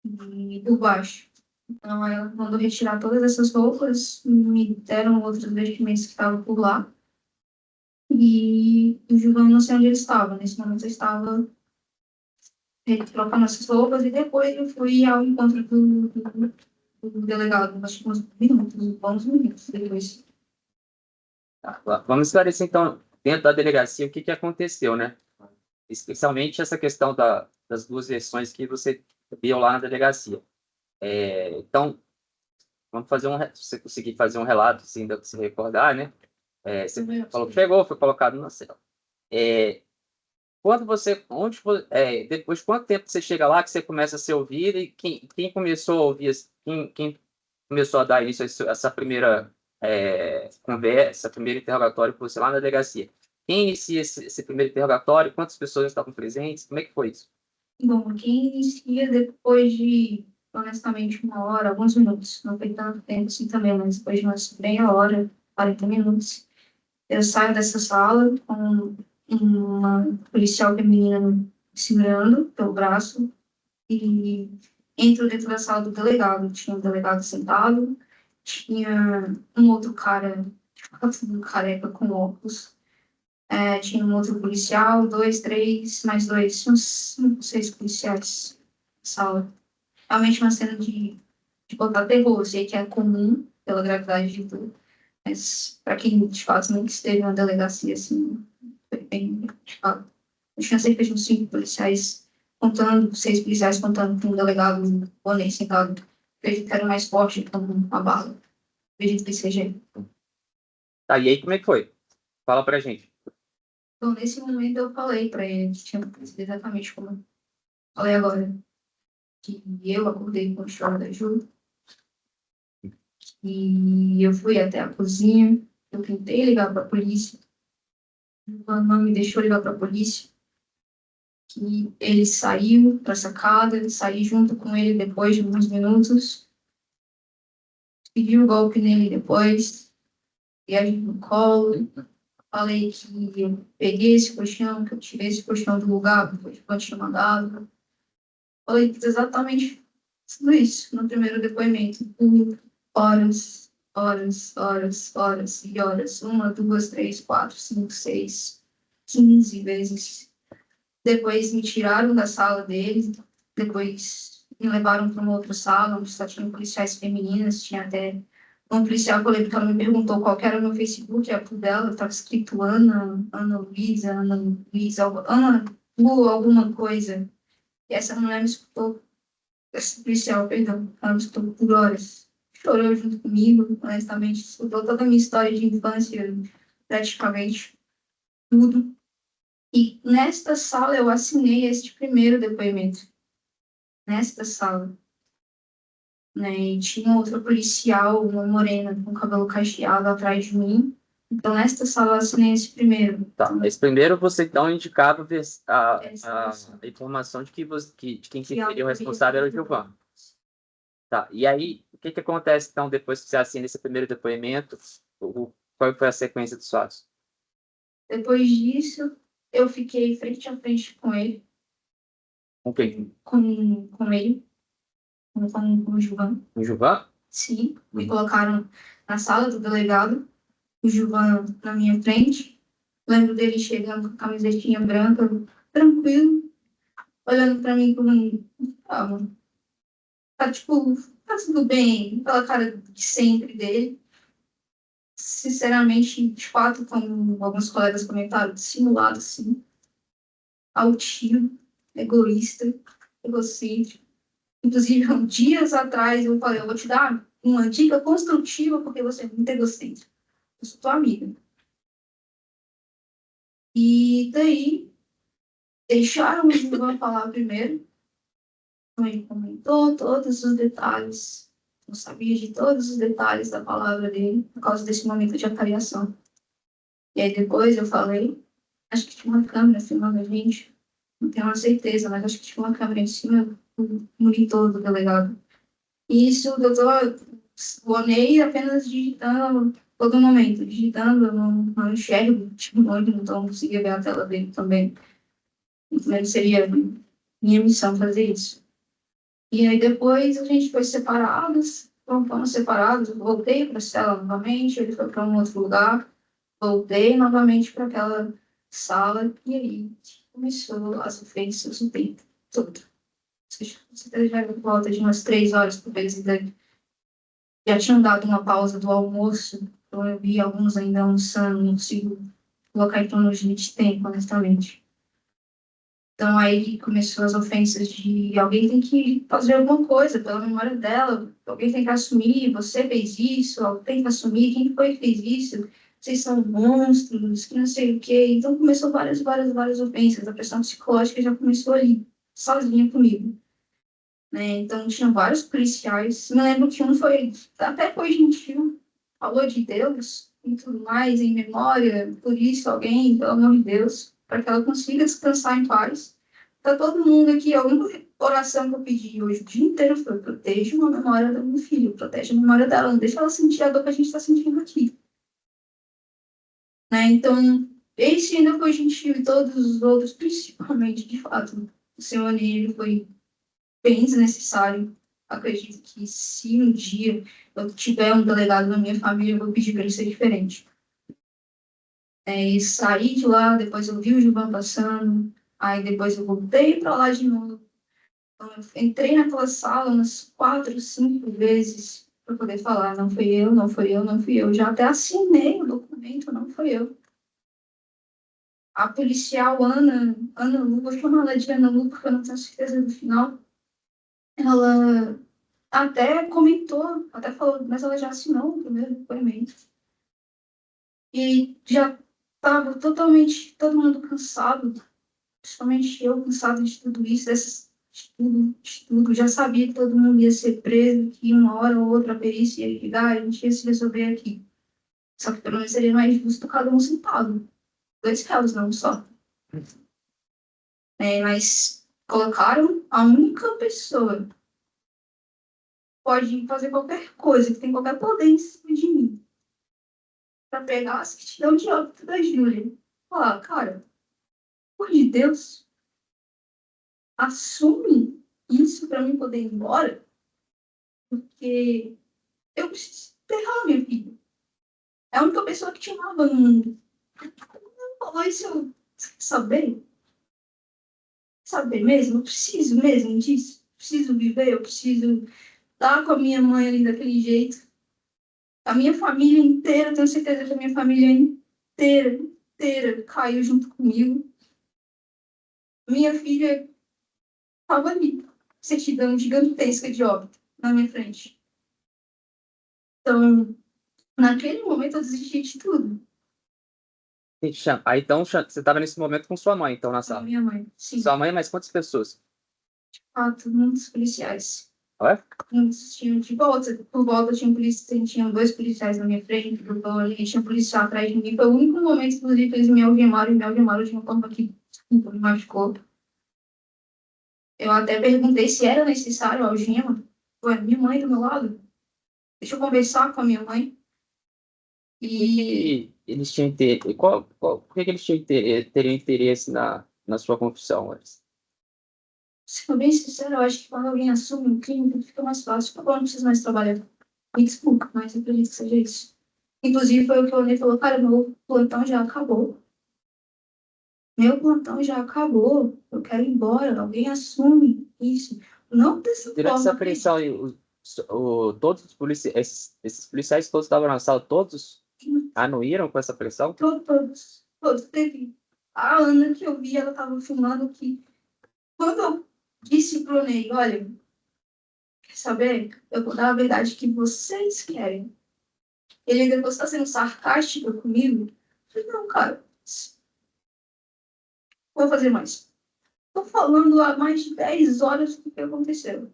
e por baixo. Então ela mandou retirar todas essas roupas, me deram outros vestimentos que estavam por lá. E o Gilvan, não sei onde ele estava. Nesse momento eu estava trocando essas roupas e depois eu fui ao encontro do delegado, acho que uns minutos, bons minutos depois. Tá, vamos esclarecer, então, dentro da delegacia, o que aconteceu, né? Especialmente essa questão das duas versões que você viu lá na delegacia. Então, vamos fazer se você conseguir fazer um relato, assim, de se recordar, né? Você falou que chegou, foi colocado na cela. Quando você, depois de quanto tempo você chega lá que você começa a ser ouvido e quem começou a ouvir, quem começou a dar início a essa primeira conversa, primeiro interrogatório com você lá na delegacia? Quem inicia esse primeiro interrogatório? Quantas pessoas estavam presentes? Como é que foi isso? Bom, quem inicia depois de, honestamente, uma hora, alguns minutos, não foi tanto tempo assim também, mas depois de umas meia hora, 40 minutos, eu saio dessa sala com uma policial feminina me segurando pelo braço e entro dentro da sala do delegado. Tinha um delegado sentado, tinha um outro cara, um careca com óculos, tinha um outro policial, dois, três, mais dois, uns 6 policiais na sala. Realmente uma cena de botar terror. Eu sei que é comum pela gravidade de tudo, mas para quem de fato nunca esteve na delegacia, assim, foi bem de fato. Eu tinha cerca de uns 5 policiais contando, 6 policiais contando com um delegado bonês sentado. Acredito que era mais forte como uma bala. Acredito que seja. Tá, e aí como é que foi? Fala pra gente. Então, nesse momento, eu falei para ele que tinha acontecido exatamente como eu falei agora. Que eu acordei com o choro da Ju. E eu fui até a cozinha. Eu tentei ligar para a polícia. Ela não me deixou ligar para a polícia. Que ele saiu para a sacada. Saí junto com ele depois de alguns minutos. Pedi um golpe nele depois. E a gente no colo. Falei que eu peguei esse colchão, que eu tirei esse colchão do lugar, porque eu tinha mandado. Falei exatamente tudo isso no primeiro depoimento. Por horas, horas, horas, horas e horas. 1, 2, 3, 4, 5, 6, 15 vezes. Depois me tiraram da sala deles. Depois me levaram para uma outra sala, onde só tinha policiais femininas. Tinha até um policial que eu lembro que ela me perguntou qual que era o meu Facebook, a dela, estava escrito Ana Luísa, Ana Lu, alguma coisa. E essa mulher me escutou, esse policial, perdão, ela me escutou por horas. Chorou junto comigo, honestamente, escutou toda a minha história de infância, praticamente tudo. E nesta sala eu assinei este primeiro depoimento. Nesta sala. Né? E tinha outra policial, uma morena, com cabelo cacheado atrás de mim. Então, nesta sala eu assinei esse primeiro. Tá, esse primeiro você então indicava a informação de de quem seria o responsável era o Gilvan. Tá, e aí, o que acontece então depois que você assina esse primeiro depoimento? Qual foi a sequência dos fatos? Depois disso, eu fiquei frente a frente com ele. Com quem? Com ele. Com o Gilvan. O Gilvan? Sim, me colocaram na sala do delegado. O Gilvan na minha frente. Lembro dele chegando com a camisetinha branca, tranquilo, olhando para mim como, mano, tá tipo, tá tudo bem, aquela cara de sempre dele. Sinceramente, de fato, como alguns colegas comentaram, dissimulado, assim, altivo, egoísta. egocêntrico. Inclusive, dias atrás, eu falei, eu vou te dar uma dica construtiva, porque você é muito egocêntrico. Eu sou tua amiga. E daí, deixaram o Ivan falar primeiro. Então, ele comentou todos os detalhes. Eu sabia de todos os detalhes da palavra dele, por causa desse momento de acariação. E aí depois eu falei, acho que tinha uma câmera filmando a gente, não tenho uma certeza, mas acho que tinha uma câmera em cima do monitor do delegado. E isso, o doutor Bonei apenas digitando todo momento, digitando, eu não enxergo, tipo, muito, então não conseguia ver a tela dele também. Então seria minha missão fazer isso. E aí depois a gente foi separados, fomos separados, eu voltei para a cela novamente, ele foi para um outro lugar, voltei novamente para aquela sala, e aí começou as ofensas o tempo todo. Você já volta de umas 3 horas por vez, já tinham dado uma pausa do almoço, então eu vi alguns ainda almoçando, não consigo colocar em cronologia de tempo, honestamente. Então aí começou as ofensas de alguém tem que fazer alguma coisa pela memória dela, alguém tem que assumir, você fez isso, alguém tem que assumir, quem foi que fez isso, vocês são monstros, que não sei o quê. Então começou várias ofensas, a pressão psicológica já começou ali, sozinha comigo. Né? Então tinha vários policiais, me lembro que um até foi gentil, falou de Deus e tudo mais, em memória, por isso alguém, pelo amor de Deus, para que ela consiga descansar em paz. Tá todo mundo aqui, a única oração que eu pedi hoje o dia inteiro foi: proteja a memória do meu filho, protege a memória dela, não deixa ela sentir a dor que a gente está sentindo aqui. Né? Então, esse ainda foi gentil e todos os outros, principalmente, de fato, o senhor Anílio foi bem desnecessário. Acredito que se um dia eu tiver um delegado na minha família, eu vou pedir para ele ser diferente. E saí de lá, depois eu vi o Gilvan passando, aí depois eu voltei para lá de novo. Então, eu entrei naquela sala umas 4, 5 vezes para poder falar: não fui eu, não fui eu, não fui eu. Já até assinei o documento, não fui eu. A policial Ana Lu, vou chamar ela de Ana Lu porque eu não tenho certeza do final, ela até comentou, até falou, mas ela já assinou o primeiro depoimento. E já estava totalmente, todo mundo cansado, principalmente eu, cansado de tudo isso, de tudo. Já sabia que todo mundo ia ser preso, que uma hora ou outra a perícia ia ligar, a gente ia se resolver aqui. Só que pelo menos seria mais justo cada um sentado. 2 réus, não só. Mas colocaram a única pessoa que pode fazer qualquer coisa, que tem qualquer poder em cima de mim, para pegar a certidão de óbito da Júlia. Falar: cara, por de Deus, assume isso para mim poder ir embora, porque eu preciso enterrar minha vida. É a única pessoa que te amava no mundo. Não falou isso, eu saber mesmo, eu preciso mesmo disso. Preciso viver, eu preciso estar com a minha mãe ali daquele jeito. A minha família inteira, tenho certeza que a minha família inteira caiu junto comigo. Minha filha estava ali, certidão gigantesca de óbito na minha frente. Então, naquele momento eu desisti de tudo. Aí, então, você estava nesse momento com sua mãe, então, na A sala. minha mãe, sim. Sua mãe, mais quantas pessoas? Muitos policiais. Ué? Muitos tinham de volta. Por volta tinham 2 policiais na minha frente, ali tinha um policial atrás de mim. Foi o único momento, inclusive, que eles me algemaram de uma forma que me machucou. Eu até perguntei se era necessário a algema. Ué, minha mãe do meu lado. Deixa eu conversar com a minha mãe. E Eles tinham por que eles teriam interesse na sua confissão? sendo bem sincero, eu acho que quando alguém assume um crime, fica mais fácil. Agora não preciso mais trabalhar. Me desculpa, mas eu acredito que seja isso. Inclusive, foi o que o Ney falou: cara, meu plantão já acabou. Meu plantão já acabou. Eu quero ir embora. Alguém assume isso. Não dessa Durante essa forma, apreensão, todos os esses policiais todos estavam na sala, todos anuíram com essa pressão? Todos. Teve a Ana que eu vi, ela estava filmando que quando eu disse pro Ney, olha, quer saber? Eu vou dar a verdade que vocês querem. Ele ainda está sendo sarcástico comigo. Eu falei, não, cara, vou fazer mais. Estou falando há mais de 10 horas do que aconteceu.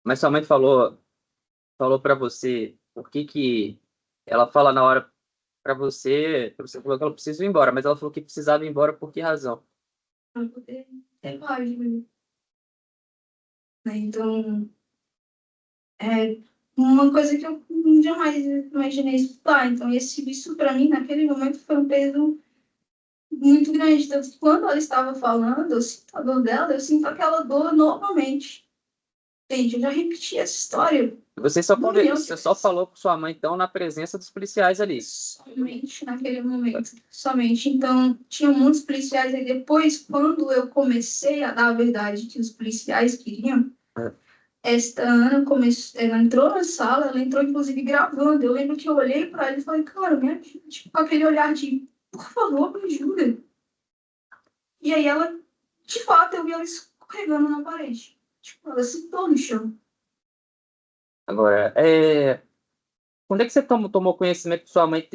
Mas sua mãe falou para você por que ela fala na hora para você falou que ela precisa ir embora, mas ela falou que precisava ir embora por que razão? Para poder ter paz, né? Então, é uma coisa que eu jamais imaginei escutar. Então, isso para mim, naquele momento, foi um peso muito grande. Então, quando ela estava falando, eu sinto a dor dela, eu sinto aquela dor novamente. Gente, eu já repeti essa história. Você só falou com sua mãe, então, na presença dos policiais ali. Somente naquele momento. Somente. Então, tinha muitos policiais aí. Depois, quando eu comecei a dar a verdade que os policiais queriam, esta Ana ela entrou na sala, ela entrou, inclusive, gravando. Eu lembro que eu olhei para ela e falei, cara, me ajuda. Tipo, com aquele olhar de, por favor, me ajuda. E aí ela, de fato, eu vi ela escorregando na parede. Tipo, ela sentou no chão. Agora, quando é que você tomou conhecimento que sua mãe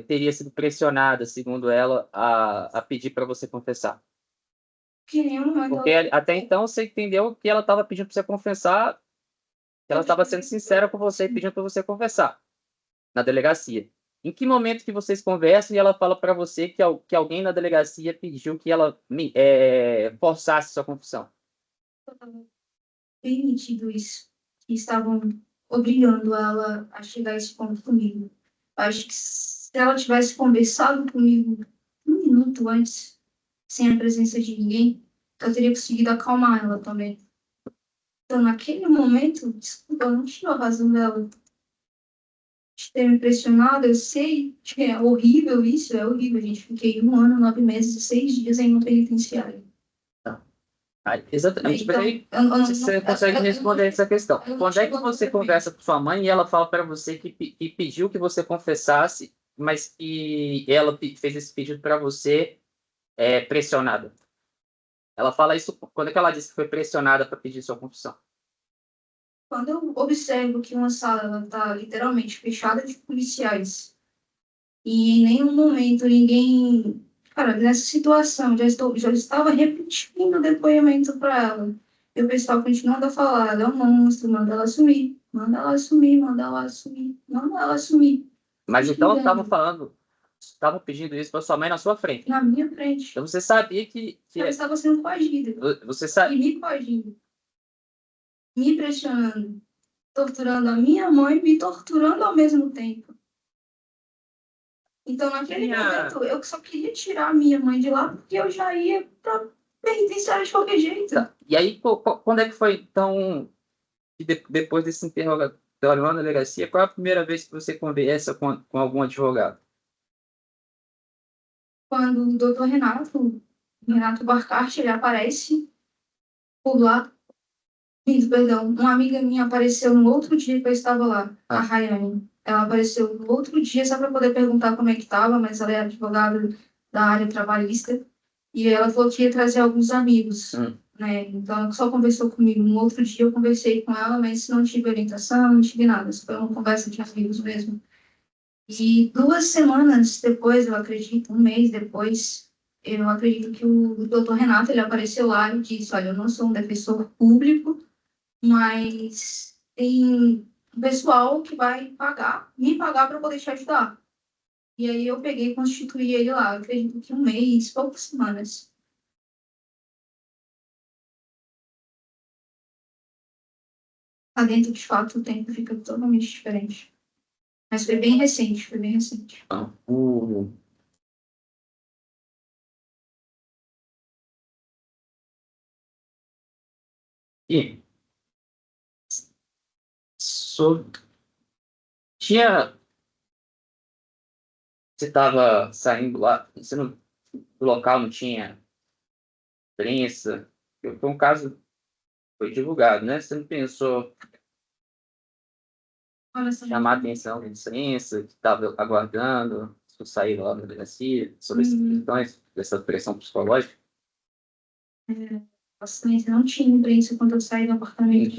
teria sido pressionada, segundo ela, a pedir para você confessar? Que nem um momento Porque até então você entendeu que ela estava pedindo para você confessar, que ela estava sendo sincera com você e pedindo para você confessar na delegacia. Em que momento que vocês conversam e ela fala para você que alguém na delegacia pediu que ela forçasse sua confissão? bem nítido isso, que estavam obrigando ela a chegar a esse ponto comigo. Acho que se ela tivesse conversado comigo um minuto antes, sem a presença de ninguém, eu teria conseguido acalmar ela também. Então, naquele momento, desculpa, eu não tive a razão dela de ter me pressionado. Eu sei que é horrível isso, é horrível, gente. Fiquei 1 ano, 9 meses e 6 dias em uma penitenciária. Exatamente. Então, Você consegue responder essa questão. Quando é que você conversa com sua mãe e ela fala para você que pediu que você confessasse, mas que ela fez esse pedido para você pressionada? Ela fala isso quando é que ela disse que foi pressionada para pedir sua confissão? quando eu observo que uma sala está literalmente fechada de policiais e em nenhum momento ninguém. Cara, nessa situação, já estava repetindo o depoimento para ela. E o pessoal continuando a falar: ela é um monstro, manda ela sumir, manda ela sumir, manda ela sumir, manda ela sumir. Mas então estavam pedindo isso para sua mãe na sua frente. Na minha frente. Então você sabia que ela estava sendo coagida. Você E me coagindo, me pressionando, torturando a minha mãe, me torturando ao mesmo tempo. Então, naquele momento, eu só queria tirar a minha mãe de lá, porque eu já ia para penitenciária de qualquer jeito. Tá. E aí, quando é que foi, então, depois desse interrogatório lá na delegacia, qual é a primeira vez que você conversa com algum advogado? Quando o doutor Renato Barcarte, ele aparece por lá. Perdão, uma amiga minha apareceu no outro dia que eu estava lá, a Rayane. Ela apareceu no outro dia só para poder perguntar como é que estava, mas ela é advogada da área trabalhista. E ela falou que ia trazer alguns amigos, né? Então, ela só conversou comigo. No outro dia eu conversei com ela, mas não tive orientação, não tive nada. Foi uma conversa de amigos mesmo. E 2 semanas depois, eu acredito, 1 mês depois, eu acredito que o doutor Renato, ele apareceu lá e disse, olha, eu não sou um defensor público, mas tem um pessoal que vai me pagar para poder te ajudar. E aí eu peguei e constituí ele lá, eu acredito que 1 mês, poucas semanas. Lá dentro, de fato, o tempo fica totalmente diferente. Mas foi bem recente, foi bem recente. E tinha. Você estava saindo lá, do local não tinha prensa. Foi um caso, foi divulgado, né? Você não pensou chamar a atenção da imprensa, que estava aguardando sair lá da delegacia, sobre essas questões, dessa pressão psicológica? Bastante. Não tinha imprensa quando eu saí do apartamento.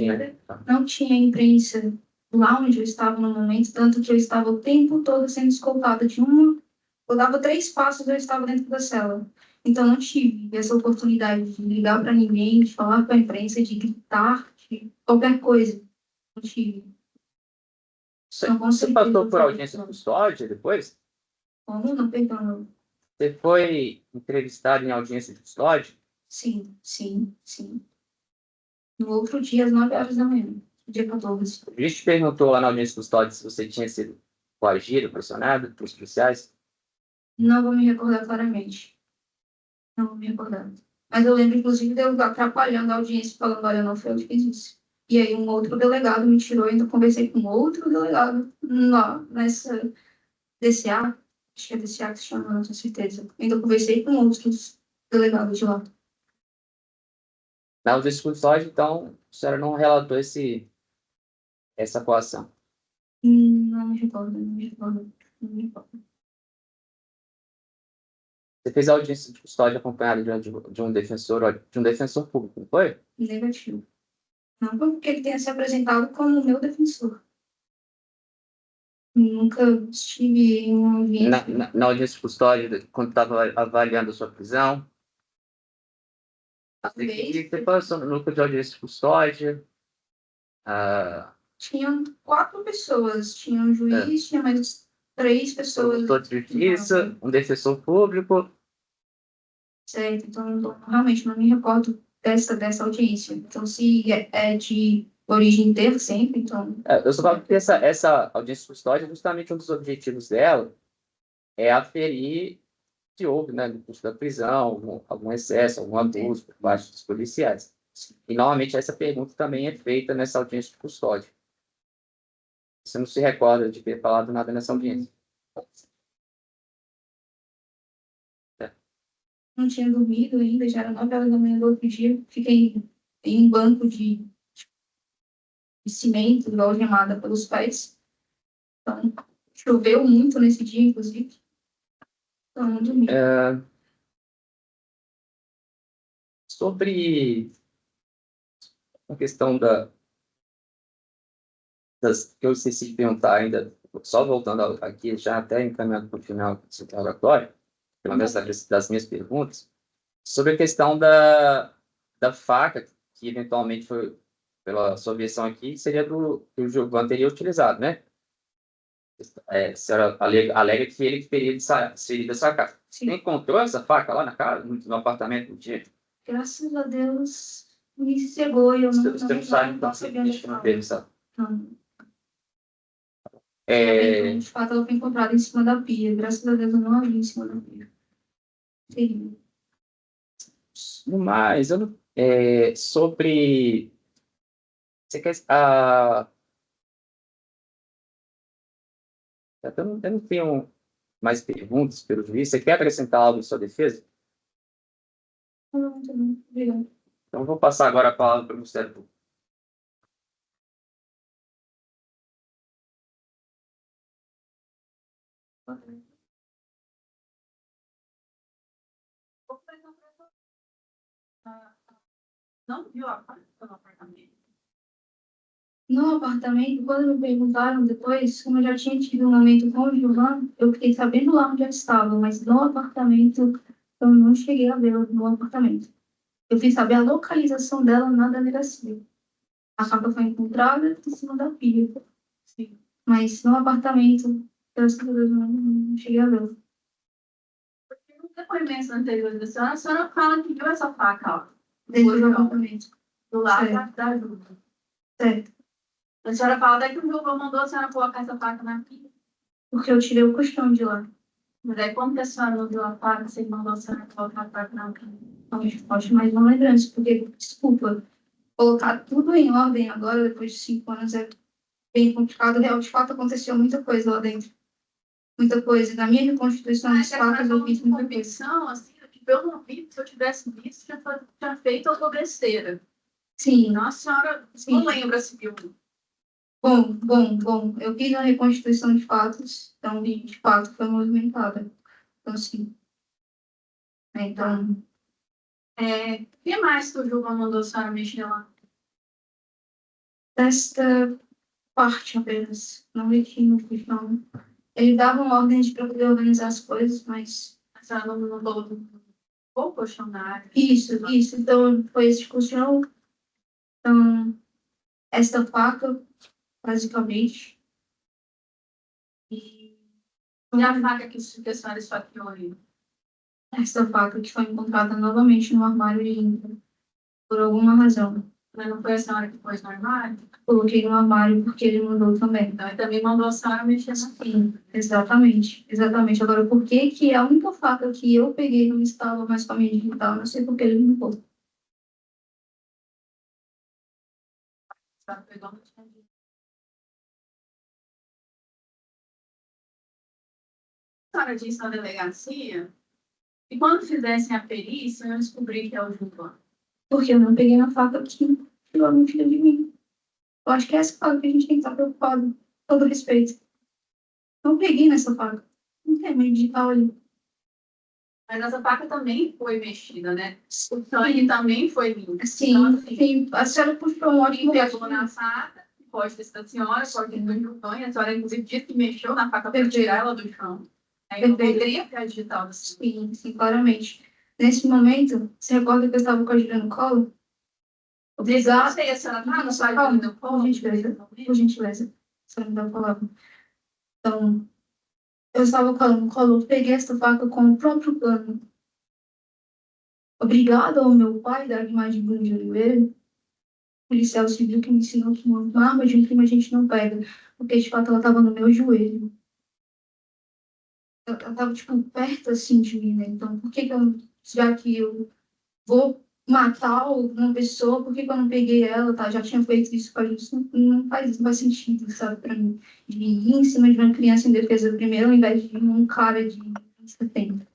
Não tinha imprensa lá onde eu estava no momento, tanto que eu estava o tempo todo sendo escoltada de uma. Eu dava 3 passos, eu estava dentro da cela. Então, não tive essa oportunidade de ligar para ninguém, de falar com a imprensa, de gritar, de qualquer coisa. Não tive. Então, com Você certeza, passou por audiência de custódia depois? Como? Não, perdão. Você foi entrevistado em audiência de custódia? Sim, sim, sim. No outro dia, às 9 horas da manhã, dia 14. O juiz te perguntou lá na audiência de custódia se você tinha sido coagido, pressionado pelos policiais? Não vou me recordar claramente. Não vou me recordar. Mas eu lembro, inclusive, de eu atrapalhando a audiência, falando, olha, não foi eu que fiz isso. E aí um outro delegado me tirou, ainda conversei com outro delegado lá, nessa DCA, acho que é DCA que se chama, não tenho certeza. Ainda conversei com outros delegados de lá. Na audiência de custódia, então, a senhora não relatou essa coação? Não me recordo, não me recordo, não me recordo. Você fez a audiência de custódia acompanhada de um defensor público, não foi? Negativo. Não porque ele tenha se apresentado como meu defensor. Nunca estive em uma audiência. Na audiência de custódia, quando estava avaliando a sua prisão? Você passou no núcleo de audiência de custódia? Tinham 4 pessoas. Tinha um juiz, tinha mais 3 pessoas. Promotor de justiça, um defensor público. Certo, então realmente não me recordo dessa audiência. Então, se é de origem ter sempre, então. Eu só falo que essa audiência de custódia, justamente um dos objetivos dela é aferir se houve, né, no curso da prisão, algum excesso, algum abuso por parte dos policiais. E, normalmente, essa pergunta também é feita nessa audiência de custódia. Você não se recorda de ter falado nada nessa audiência? Não tinha dormido ainda, já era 9 horas da manhã do outro dia. Fiquei em um banco de cimento, algemada pelos pés. Então, choveu muito nesse dia, inclusive. Então, não dormi. Sobre a questão que eu esqueci de perguntar ainda, só voltando aqui, já até encaminhando para o final do interrogatório, pelo menos das minhas perguntas, sobre a questão da faca, que eventualmente foi, pela sua versão aqui, seria que o Gilvan teria utilizado, né? A senhora alega que ele que teria saído dessa casa. Você encontrou essa faca lá na casa, no apartamento do dia? Graças a Deus, me cegou e eu Você não sabe, então, se não teve essa... Não. É... De fato, ela foi encontrada em cima da pia. Graças a Deus, eu não a vi em cima da pia. Terrível. No mais, eu não, sobre... Você quer... eu não tenho mais perguntas pelo juiz. Você quer acrescentar algo em sua defesa? Não, muito bem. Obrigada. Então, vou passar agora a palavra para o Ministério Público. Não viu a parte do apartamento? No apartamento, quando me perguntaram depois, como eu já tinha tido um momento com o Gilvan, eu fiquei sabendo lá onde ela estava, mas no apartamento, eu não cheguei a vê-la no apartamento. Eu fui saber a localização dela na delegacia. A faca foi encontrada em cima da pia. Sim. Mas no apartamento, graças a Deus, eu não cheguei a vê-la. Porque no depoimento anterior da senhora, a senhora fala que viu essa faca, ó. Dentro do apartamento. Do lado da ajuda. Certo. A senhora fala até que o Gilvan mandou a senhora colocar essa faca na pia. Porque eu tirei o colchão de lá. Mas aí, como que a senhora não viu a faca, você mandou a senhora colocar a faca na pia? Pode mais uma lembrança, porque, desculpa, colocar tudo em ordem agora, depois de 5 anos, é bem complicado. Real, de fato, aconteceu muita coisa lá dentro. Muita coisa. Na minha reconstituição dos fatos, eu fiz muita coisa. Assim, eu não vi, se eu tivesse visto, tinha feito alguma besteira. Sim. Não, a senhora não lembra se viu. Bom. Eu fiz a reconstituição de fatos, então, de fato, foi movimentada. Então, sim. Então, O que mais que o Gilvan mandou a senhora mexer lá? Desta parte apenas, não mexi no puxão. Ele dava uma ordem para poder organizar as coisas, mas... A senhora não mandou o colchão na área? Isso. Então, foi esse colchão. Então, esta faca, basicamente. E a faca que a senhora esfaqueou ali? esta faca que foi encontrada novamente no armário de Índia, por alguma razão. Mas não foi a senhora que pôs no armário? Coloquei no armário porque ele mandou também. Então, ele também mandou a senhora mexer na Sim, exatamente. Agora, por que que a única faca que eu peguei não estava mais com a minha digital? Não sei porque ele não pôs. A senhora pegou no dia. A senhora disse na delegacia e quando fizessem a perícia, eu descobri que é o Gilvan. Porque eu não peguei na faca que tirou a minha filha de mim. Eu acho que é essa faca que a gente tem que estar preocupado. Com todo respeito. Não peguei nessa faca. Não tem meio digital ali. Mas essa faca também foi mexida, né? O sangue também foi limpo. Sim, Então, assim, sim. A senhora puxou um ótimo quem pegou na faca, pode ter sido a senhora, pode ter sido o Gilvan, e a senhora, inclusive, disse que mexeu na faca para tirar ela do chão. Aí não poderia ter a digital da senhora. Sim, claramente. Nesse momento, você recorda que eu estava com a Julia no colo? Obrigada. Você e a senhora estava Isso, com a calma, Julia no colo? por gentileza. A senhora me dá a palavra. Então, eu estava com ela no colo, eu peguei essa faca com o próprio plano. Obrigada ao meu pai, da imagem de Bruno de Oliveira, policial civil que me ensinou que uma arma de um crime a gente não pega, porque de fato ela estava no meu joelho. Ela estava, tipo, perto assim de mim, né? Então, por que que eu, já que eu vou matar uma pessoa, por que que eu não peguei ela, tá? Já tinha feito isso com a gente, não faz sentido, sabe, pra mim. De ir em cima de uma criança em defesa primeiro, ao invés de um cara de 70.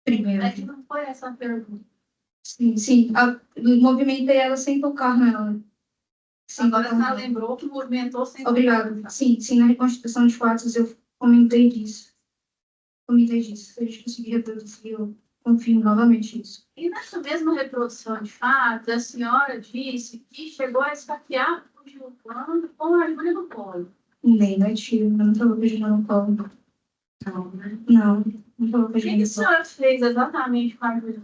Primeiro. É que não foi essa a pergunta. Sim. Movimentei ela sem tocar nela. Sim, Agora a senhora lembrou que movimentou sem obrigada. Sim, na reconstituição de fatos eu comentei disso. Se a gente conseguir reproduzir, eu confirmo novamente isso. E nessa mesma reprodução de fatos, a senhora disse que chegou a esfaquear o Gilvan com a Júlia no colo. Negativo, eu não estava pedindo no colo. Não, né? Não estava O que pedindo a no colo. senhora fez exatamente com a Júlia?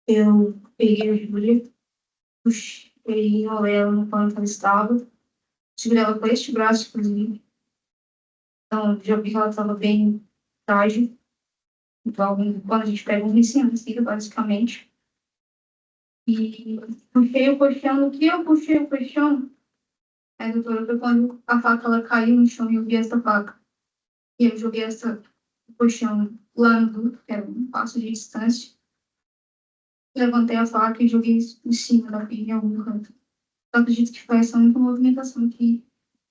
Eu peguei a Júlia, puxei, enrolei ela no pano que ela estava, segurei ela com este braço, inclusive. Então, já vi que ela estava bem frágil. Então, quando a gente pega um recém-nascido, basicamente. E puxei o colchão. No que eu puxei o colchão, doutora, foi quando a faca ela caiu no chão e eu vi essa faca. E eu joguei o colchão lá no duto, que era um passo de distância. Levantei a faca e joguei em cima da filha em algum canto. Eu acredito que foi essa única movimentação que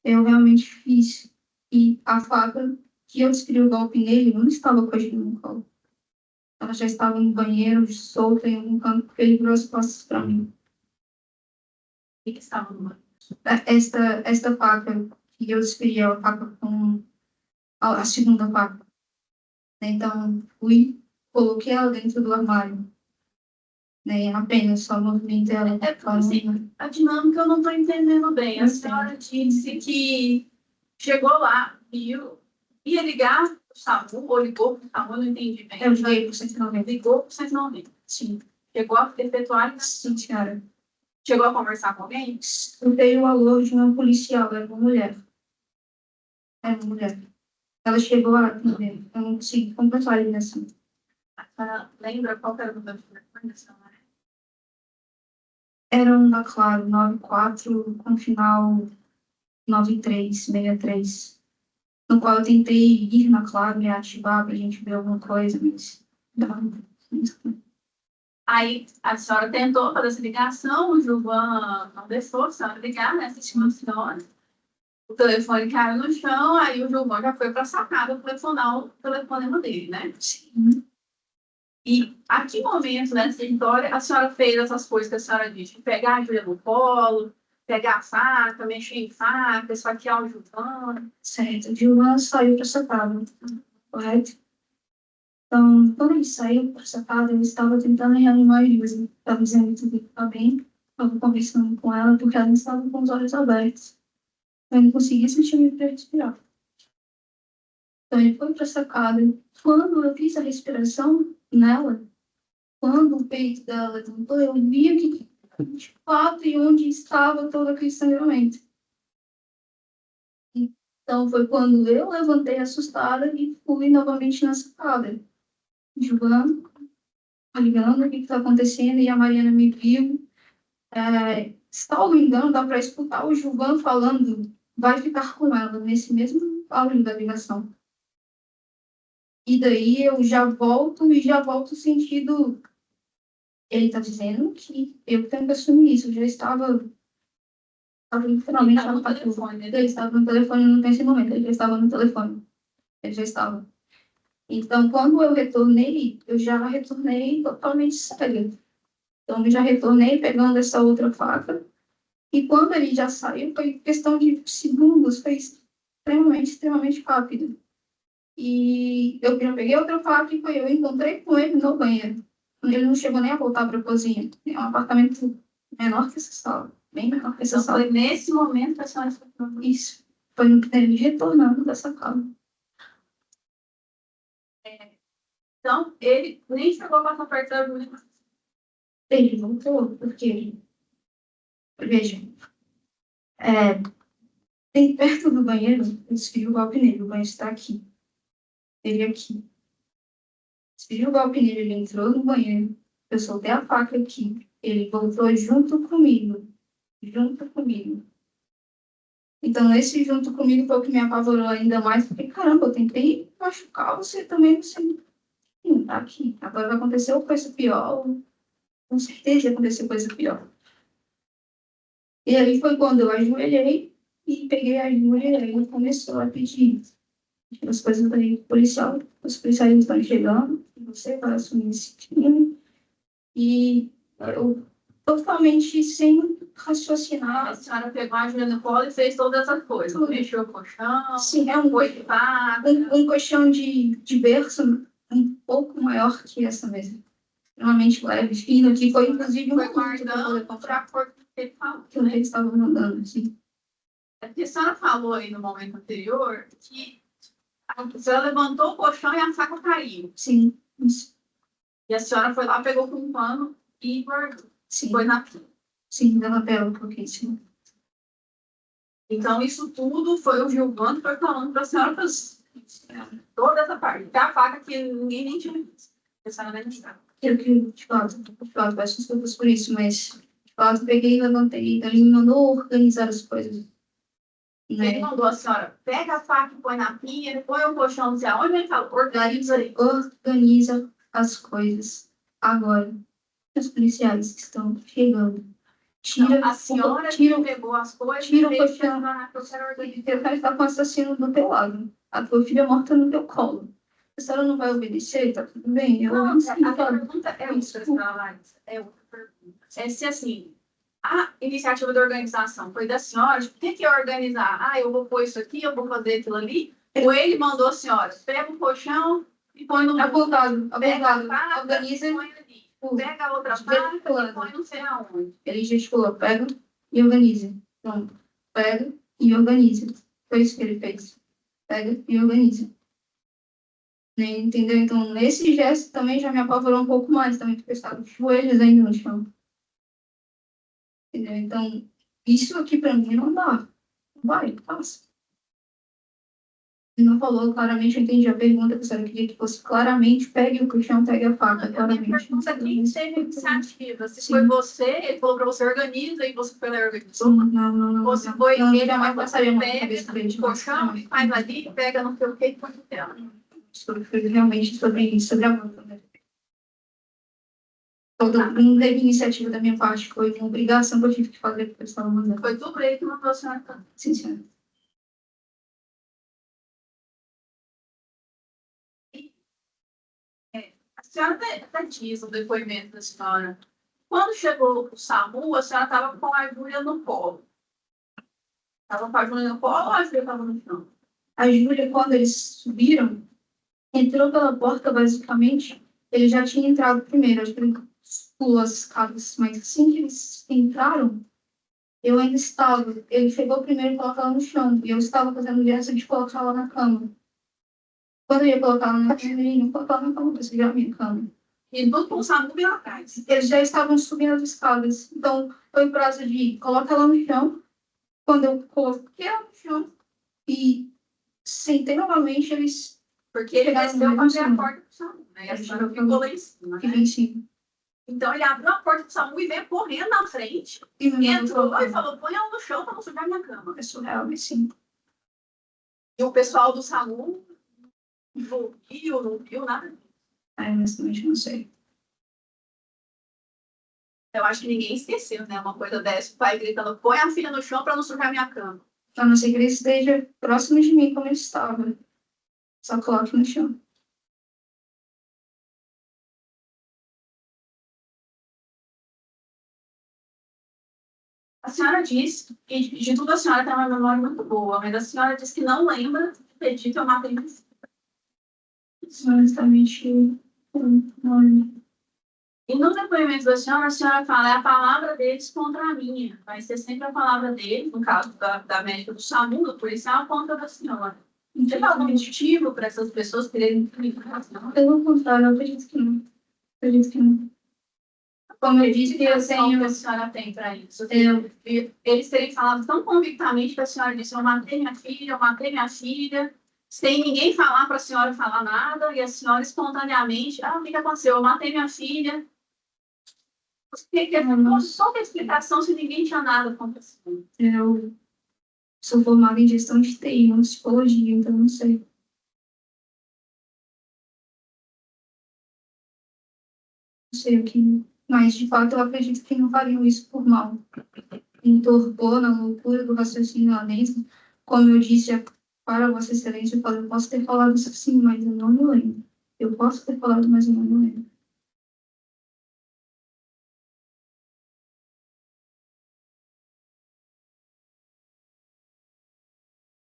eu realmente fiz. E a faca que eu descrevi o golpe nele não estava com a gente no colo. Ela já estava no banheiro, solta em algum canto, porque ele virou as costas para mim. O que estava no banho? Esta faca que eu descrevi é a faca com a segunda faca. Então, fui, coloquei ela dentro do armário. Né? Apenas só movimentei ela. Porque, assim, a dinâmica eu não estou entendendo bem. A senhora disse que chegou lá, viu, ia ligar para o SAMU, ou ligou para o SAMU, eu não entendi bem. Eu liguei para o 190. Ligou para o 190. Sim. Chegou a efetuar? Sim, senhora. Chegou a conversar com alguém? Escutei o alô de uma policial, era uma mulher. Ela chegou a atender. Eu não consegui completar a ligação. A senhora lembra qual era o número de telefone da senhora? Era um da Claro, 94, com final 9363. No qual eu tentei ir na Claro e ativar para a gente ver alguma coisa, mas não. Aí a senhora tentou fazer essa ligação, o Gilvan não deixou a senhora ligar, né? Assistiu a senhora. O telefone caiu no chão, aí o Gilvan já foi para a sacada telefonar o telefonema dele, né? Sim. E a que momento nessa história a senhora fez essas coisas que a senhora disse? Pegar a Júlia no colo, pegar a faca, mexer em faca, esfaquear o Gilvan? Certo. O Gilvan saiu para a sacada, correto? Então, quando ele saiu para a sacada, eu estava tentando reanimar a Ilse. Estava dizendo que tudo estava bem. Estava conversando com ela, porque ela estava com os olhos abertos. Eu não conseguia sentir o para respirar. Então, ele foi para a sacada. Quando eu fiz a respiração nela, quando o peito dela levantou, eu via que, de fato, e onde estava todo aquele sangramento. Então, foi quando eu levantei assustada e fui novamente na sacada, julgando, ligando o que está acontecendo, e a Mariana me viu. Salvo engano, dá para escutar o Gilvan falando, vai ficar com ela, nesse mesmo áudio da ligação. E daí eu já volto sentido. Ele está dizendo que eu tenho que assumir isso. Eu já estava literalmente no telefone, né? Ele estava no telefone nesse momento, ele já estava no telefone. Ele já estava. Então, quando eu retornei, eu já retornei totalmente cega. Então, eu já retornei pegando essa outra faca. E quando ele já saiu, foi questão de segundos, foi extremamente rápido. E eu já peguei outra faca e eu encontrei com ele no banheiro. Ele não chegou nem a voltar para a cozinha. É um apartamento menor que essa sala, bem menor que essa Então, sala. foi nesse momento que a senhora foi. Isso. Foi ele retornando dessa casa. Então, ele nem chegou a passar perto da Júlia. Ele voltou, porque, veja, tem perto do banheiro, eu desfio o golpe nele, o banheiro está aqui. Ele aqui. Desfio o golpe nele, ele entrou no banheiro, eu soltei a faca aqui, ele voltou junto comigo. Então, esse junto comigo foi o que me apavorou ainda mais, porque, caramba, eu tentei machucar você também, você não tá aqui. Agora vai acontecer coisa pior, com certeza aconteceu coisa pior. E aí foi quando eu ajoelhei e peguei a Júlia e aí começou a pedir as coisas do policial. Os policiais estão chegando, você vai assumir esse time. E eu totalmente sem raciocinar. A senhora pegou a Júlia no colo e fez todas essas coisas. Mexeu o colchão, Sim, um colchão de berço um pouco maior que essa mesa. Extremamente leve, fino, que foi inclusive foi guardando para a cor que ele falou. Que ele estava mandando, assim. Porque a senhora falou aí no momento anterior que a senhora levantou o colchão e a faca caiu. Sim, isso. E a senhora foi lá, pegou com um pano e guardou. Sim. Foi na pia. Sim, na lapela, porque sim. Então, isso tudo foi o Gilvan que foi falando para a senhora fazer. Toda essa parte. Até a faca que ninguém nem tinha visto. A senhora nem sabe. Eu que, de fato, peço desculpas por isso, mas, de fato, peguei e levantei. Ele me mandou organizar as coisas. Né? Ele mandou a senhora, pega a faca e põe na pia, põe o colchão, não sei aonde, ele falou, organiza aí. Organiza as coisas. Agora, os policiais que estão chegando. Tira, a senhora que pegou as coisas, tira o colchão. Você está com o assassino do teu lado. A tua filha morta no teu colo. A senhora não vai obedecer? Tá tudo bem? Eu não, sei, a pergunta é outra pergunta. É se assim, a iniciativa da organização foi da senhora, tipo, o que é organizar? Ah, eu vou pôr isso aqui, eu vou fazer aquilo ali. Ou ele mandou a senhora, pega o colchão e põe no... Apontado, organiza e põe ali. Pega a outra faca e põe não sei aonde. Ele gesticula, pega e organiza. Pronto. Pega e organiza. Foi isso que ele fez. Pega e organiza. Entendeu? Então, nesse gesto também já me apavorou um pouco mais, também, porque eu estava de joelhos ainda no chão. Entendeu? Então, isso aqui para mim não dá. Não vai, passa. Ele não falou claramente, eu entendi a pergunta, que a senhora queria que fosse claramente, pegue o colchão, pegue a faca, claramente. A pergunta aqui teve iniciativa. Se foi você, ele falou para você organiza e você foi lá e organizou. Não. Você foi, não, ele jamais passaria uma pega cabeça dele. o colchão e faz ali, pega não sei o que e põe no tela. Foi realmente sobre a mão. Não teve iniciativa da minha parte, foi uma obrigação que eu tive que fazer porque eu estava mandando. Foi tudo ele que mandou a senhora. Sim, senhora. A senhora até diz no depoimento da senhora. Quando chegou o SAMU, a senhora estava com a Júlia no colo. Estava com a Júlia no colo ou a Júlia estava no chão? A Júlia, quando eles subiram, entrou pela porta, basicamente, ele já tinha entrado primeiro. Acho que ele pulou as escadas, mas assim que eles entraram, eu ainda estava. Ele chegou primeiro e colocou ela no chão, e eu estava fazendo o gesto de colocar ela na cama. Quando eu ia colocar ela na cama, ele não colocou ela na cama, porque já minha cama. E todo mundo sabe do lá atrás. Eles já estavam subindo as escadas. Então, foi o prazo de colocar ela no chão. Quando eu coloquei ela no chão e sentei novamente, eles Porque ele chegaram desceu no para abrir a mesmo porta do SAMU, né? E a Ele senhora chegou ficou lá em cima, que né? vem em cima. Então ele abriu a porta do SAMU e veio correndo na frente. E me mandou Entrou colocar. e falou, põe ela no chão para não sujar minha cama. É surreal, mas sim. E o pessoal do SAMU não viu nada disso. Honestamente, não sei. Eu acho que ninguém esqueceu, né? Uma coisa dessa, o pai gritando, põe a filha no chão para não sujar minha cama. A não ser que ele esteja próximo de mim, como ele estava. Só coloque no chão. A senhora disse, e de tudo a senhora tem uma memória muito boa, mas a senhora disse que não lembra de ter dito eu matei meu filho. Honestamente, não lembro. E no depoimento da senhora, a senhora fala, é a palavra deles contra a minha. Vai ser sempre a palavra deles, no caso da médica do SAMU, do policial, contra a senhora. Não tem algum motivo para essas pessoas quererem criticar a senhora? Pelo contrário, eu acredito que não. Acredito que não. Como eu disse, eu tenho... que a senhora tem para isso? Eles terem falado tão convictamente que a senhora disse, eu matei minha filha, sem ninguém falar para a senhora falar nada, e a senhora espontaneamente, o que aconteceu? Eu matei minha filha. Só uma explicação se ninguém tinha nada acontecendo. Eu sou formada em gestão de TI, não psicologia, então não sei. Não sei o que... Mas, de fato, eu acredito que não fariam isso por mal. Em torpor, na loucura do raciocínio lá dentro. Como eu disse para Vossa Excelência, eu posso ter falado isso sim, mas eu não me lembro. Eu posso ter falado, mas eu não me lembro.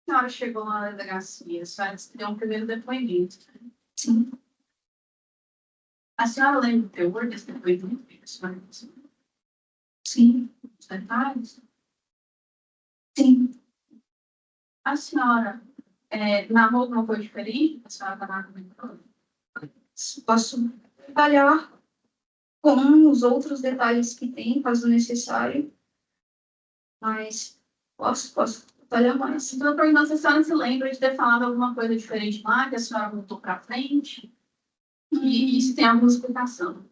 A senhora chegou lá na delegacia, a senhora disse que deu um primeiro depoimento. Sim. A senhora lembra o teor desse depoimento? A senhora disse Sim. os detalhes? Sim. A senhora narrou alguma coisa diferente? A senhora está narrando? Posso trabalhar com os outros detalhes que tem, caso necessário. Mas posso trabalhar mais. Então, eu pergunto se a senhora se lembra de ter falado alguma coisa diferente lá, que a senhora voltou para frente, e se tem alguma explicação.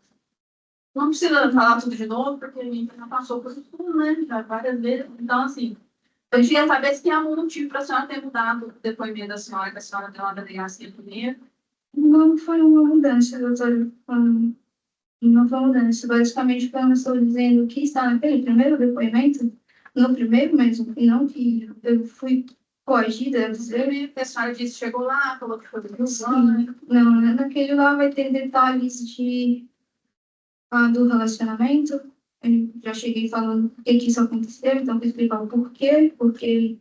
Não precisa falar tudo de novo, porque a gente já passou por isso, né? Já várias vezes. Então, assim, eu queria saber se tem algum motivo para a senhora ter mudado o depoimento da senhora, que a senhora deu lá da delegacia primeiro. Não foi uma mudança, doutora. Não foi uma mudança. Basicamente, quando eu estou dizendo que está naquele primeiro depoimento, no primeiro mesmo, e não que eu fui coagida a dizer. A senhora disse, chegou lá, falou que foi do Sim. Não, naquele lá vai ter detalhes do relacionamento. Eu já cheguei falando por que isso aconteceu, então vou explicar o porquê. Porque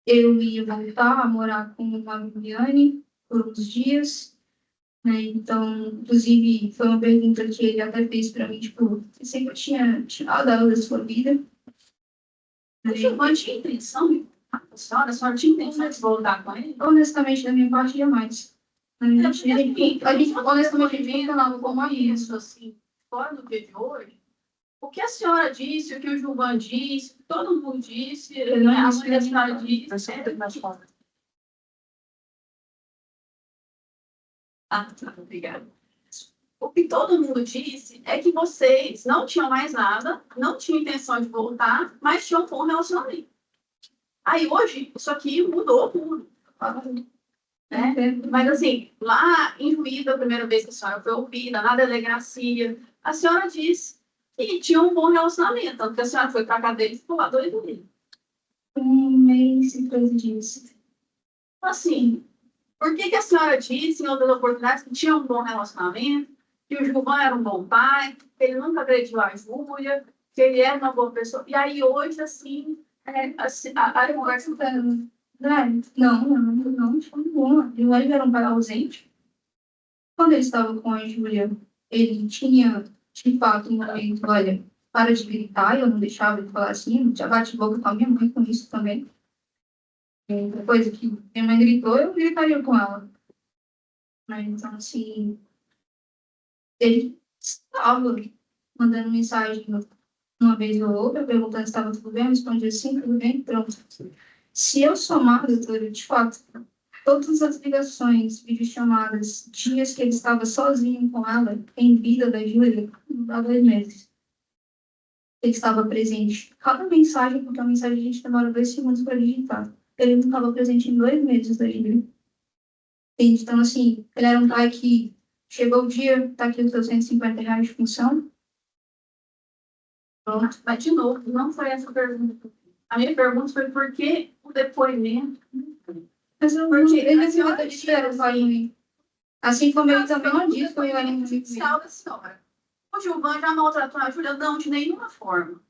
eu ia voltar a morar com uma Viviane por uns dias. Né? Então, inclusive, foi uma pergunta que ele até fez para mim, tipo, você sempre tinha tirado ela da sua vida? O Giovanni tinha intenção de voltar com a senhora tinha intenção de voltar com ele? Honestamente, da minha parte, jamais. A gente, honestamente, a gente vendo funcionava como amigos. isso, assim, fora do dia de hoje, o que a senhora disse, o que o Gilvan disse, o que todo mundo disse, não a disse mãe da senhora nada. disse. Tá, obrigada. O que todo mundo disse é que vocês não tinham mais nada, não tinham intenção de voltar, mas tinham um bom relacionamento. Aí hoje, isso aqui mudou tudo. Né? Mas assim, lá em Juíza, a primeira vez que a senhora foi ouvida, na delegacia, a senhora disse que tinha um bom relacionamento, tanto que a senhora foi para a cadeia e ficou lá 2 meses. 1 mês e 13 dias. Assim, por que a senhora disse em outras oportunidades que tinha um bom relacionamento, que o Gilvan era um bom pai, que ele nunca agrediu a Júlia, que ele era uma boa pessoa, e aí hoje, assim, a conversa... Não, de forma alguma. Eu era um pai ausente. Quando ele estava com a Júlia, ele tinha, de fato, um momento, olha, para de gritar, eu não deixava ele falar assim, já bate boca com a minha mãe com isso também. Outra coisa que minha mãe gritou, eu gritaria com ela. Mas, então, assim, ele estava mandando mensagem uma vez ou outra, perguntando se estava tudo bem, eu respondia assim, tudo bem, pronto. Se eu somar, doutora, de fato, todas as ligações, videochamadas, dias que ele estava sozinho com ela, em vida da Júlia, não dá 2 meses. Ele estava presente. Cada mensagem, porque a mensagem a gente demora 2 segundos para digitar. Ele não estava presente em 2 meses da Júlia. Então, assim, ele era um pai que chegou o dia, tá aqui os seus R$ 150 de função. Pronto. Mas, de novo, não foi essa a pergunta. A minha pergunta foi por que o depoimento. Mas eu Porque ele a senhora espera o pai ruim. Assim como ele também não disse que eu ia muito inicial da senhora. O Gilvan já maltratou a Júlia? Não, de nenhuma forma.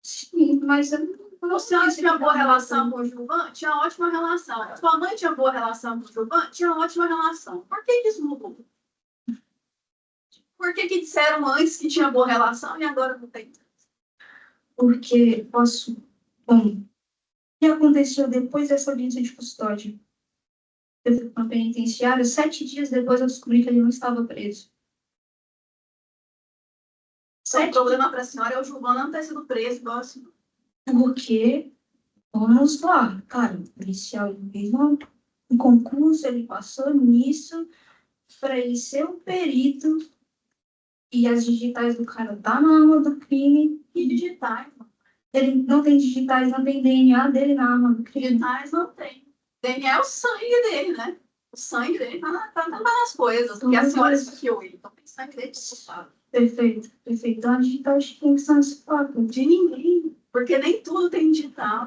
Sim, mas eu não A senhora tinha boa relação com o Gilvan? Tinha ótima relação. Sua mãe tinha boa relação com o Gilvan? Tinha ótima relação. Por que isso mudou? Por que disseram antes que tinha boa relação e agora não tem? Porque posso. Bom, o que aconteceu depois dessa audiência de custódia? Eu fui para a penitenciária, 7 dias depois eu descobri que ele não estava preso. O problema para a senhora é o Gilvan não ter sido preso, igual a senhora. Porque, vamos lá, cara, o policial ele fez um concurso, ele passou nisso, para ele ser um perito, e as digitais do cara tá na arma do crime. E digitais? Ele não tem digitais, não tem DNA dele na arma do crime. Digitais não tem. DNA é o sangue dele, né? O sangue dele tá nas coisas. Porque a senhora esfaqueou ele. Então tem sangue dele desculpado. Perfeito, perfeito. Então a digital de quem são esse fato? De ninguém. Porque nem tudo tem digital.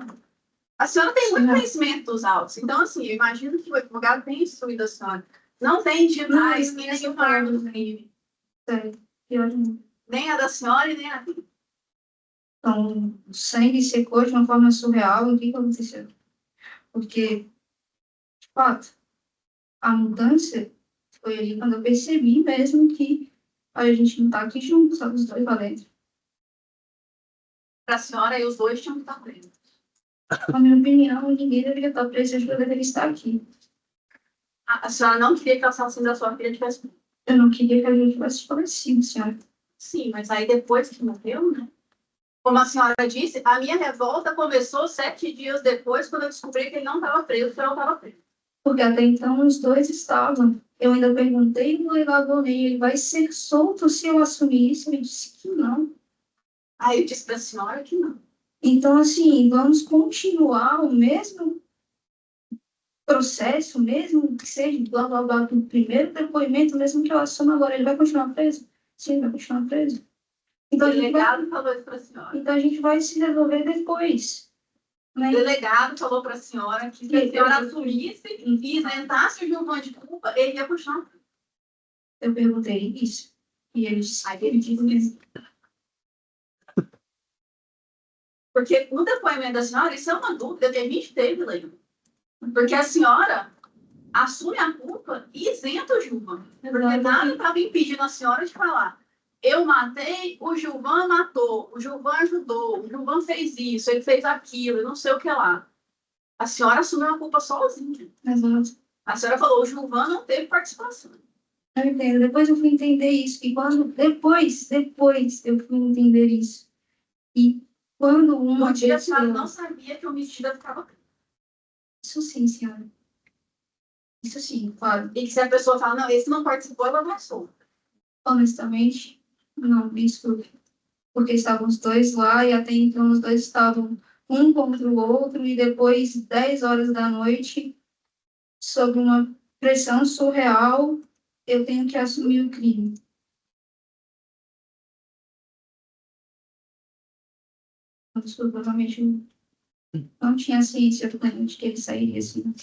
A senhora tem muito conhecimento dos autos. Então, assim, eu imagino que o advogado tenha instruído a senhora. Não tem digitais, nem o arma do crime. Nem a da senhora e nem a minha. Então, o sangue secou de uma forma surreal. O que aconteceu? Porque, de fato, a mudança foi ali quando eu percebi mesmo que a gente não tá aqui juntos, sabe, os dois lá dentro. Para a senhora, e os dois tinham que estar presos. Na minha opinião, ninguém deveria estar preso, eu deveria estar aqui. A senhora não queria que a assassino da sua filha tivesse morrido? Eu não queria que a gente tivesse falecido, senhora. Sim, mas aí depois que morreu, né? Como a senhora disse, a minha revolta começou 7 dias depois, quando eu descobri que ele não estava preso, que eu estava preso. Porque até então os dois estavam. Eu ainda perguntei no delegado, ele vai ser solto se eu assumir isso? Ele disse que não. Aí eu disse para a senhora que não. Então, assim, vamos continuar o mesmo processo, mesmo que seja blá blá blá do primeiro depoimento, mesmo que eu assuma agora, ele vai continuar preso? Sim, vai continuar preso. Então, O delegado falou isso para a senhora. Então a gente vai se resolver depois. Né? O delegado falou para a senhora que se a senhora assumisse e isentasse o Gilvan de culpa, ele ia continuar preso. Eu perguntei isso. E ele disse. Aí ele disse isso. Porque no depoimento da senhora, isso é uma dúvida que a gente teve, Leila. Porque a senhora assume a culpa e isenta o Gilvan. Porque nada estava impedindo a senhora de falar. Eu matei, o Gilvan matou, o Gilvan ajudou, o Gilvan fez isso, ele fez aquilo, não sei o que lá. A senhora assumiu a culpa sozinha. Exato. A senhora falou, o Gilvan não teve participação. Eu entendo. Depois eu fui entender isso. E quando depois eu fui entender isso. E quando uma dia a pessoa... senhora não sabia que o homicida ficava preso. Isso sim, senhora. Isso sim, claro. E que se a pessoa fala, não, esse não participou, ela vai solta. Honestamente, não, me desculpe. Porque estavam os dois lá e até então os dois estavam um contra o outro e depois, 10 horas da noite, sob uma pressão surreal, eu tenho que assumir o crime. Desculpa, realmente não tinha ciência do de que ele sairia assim.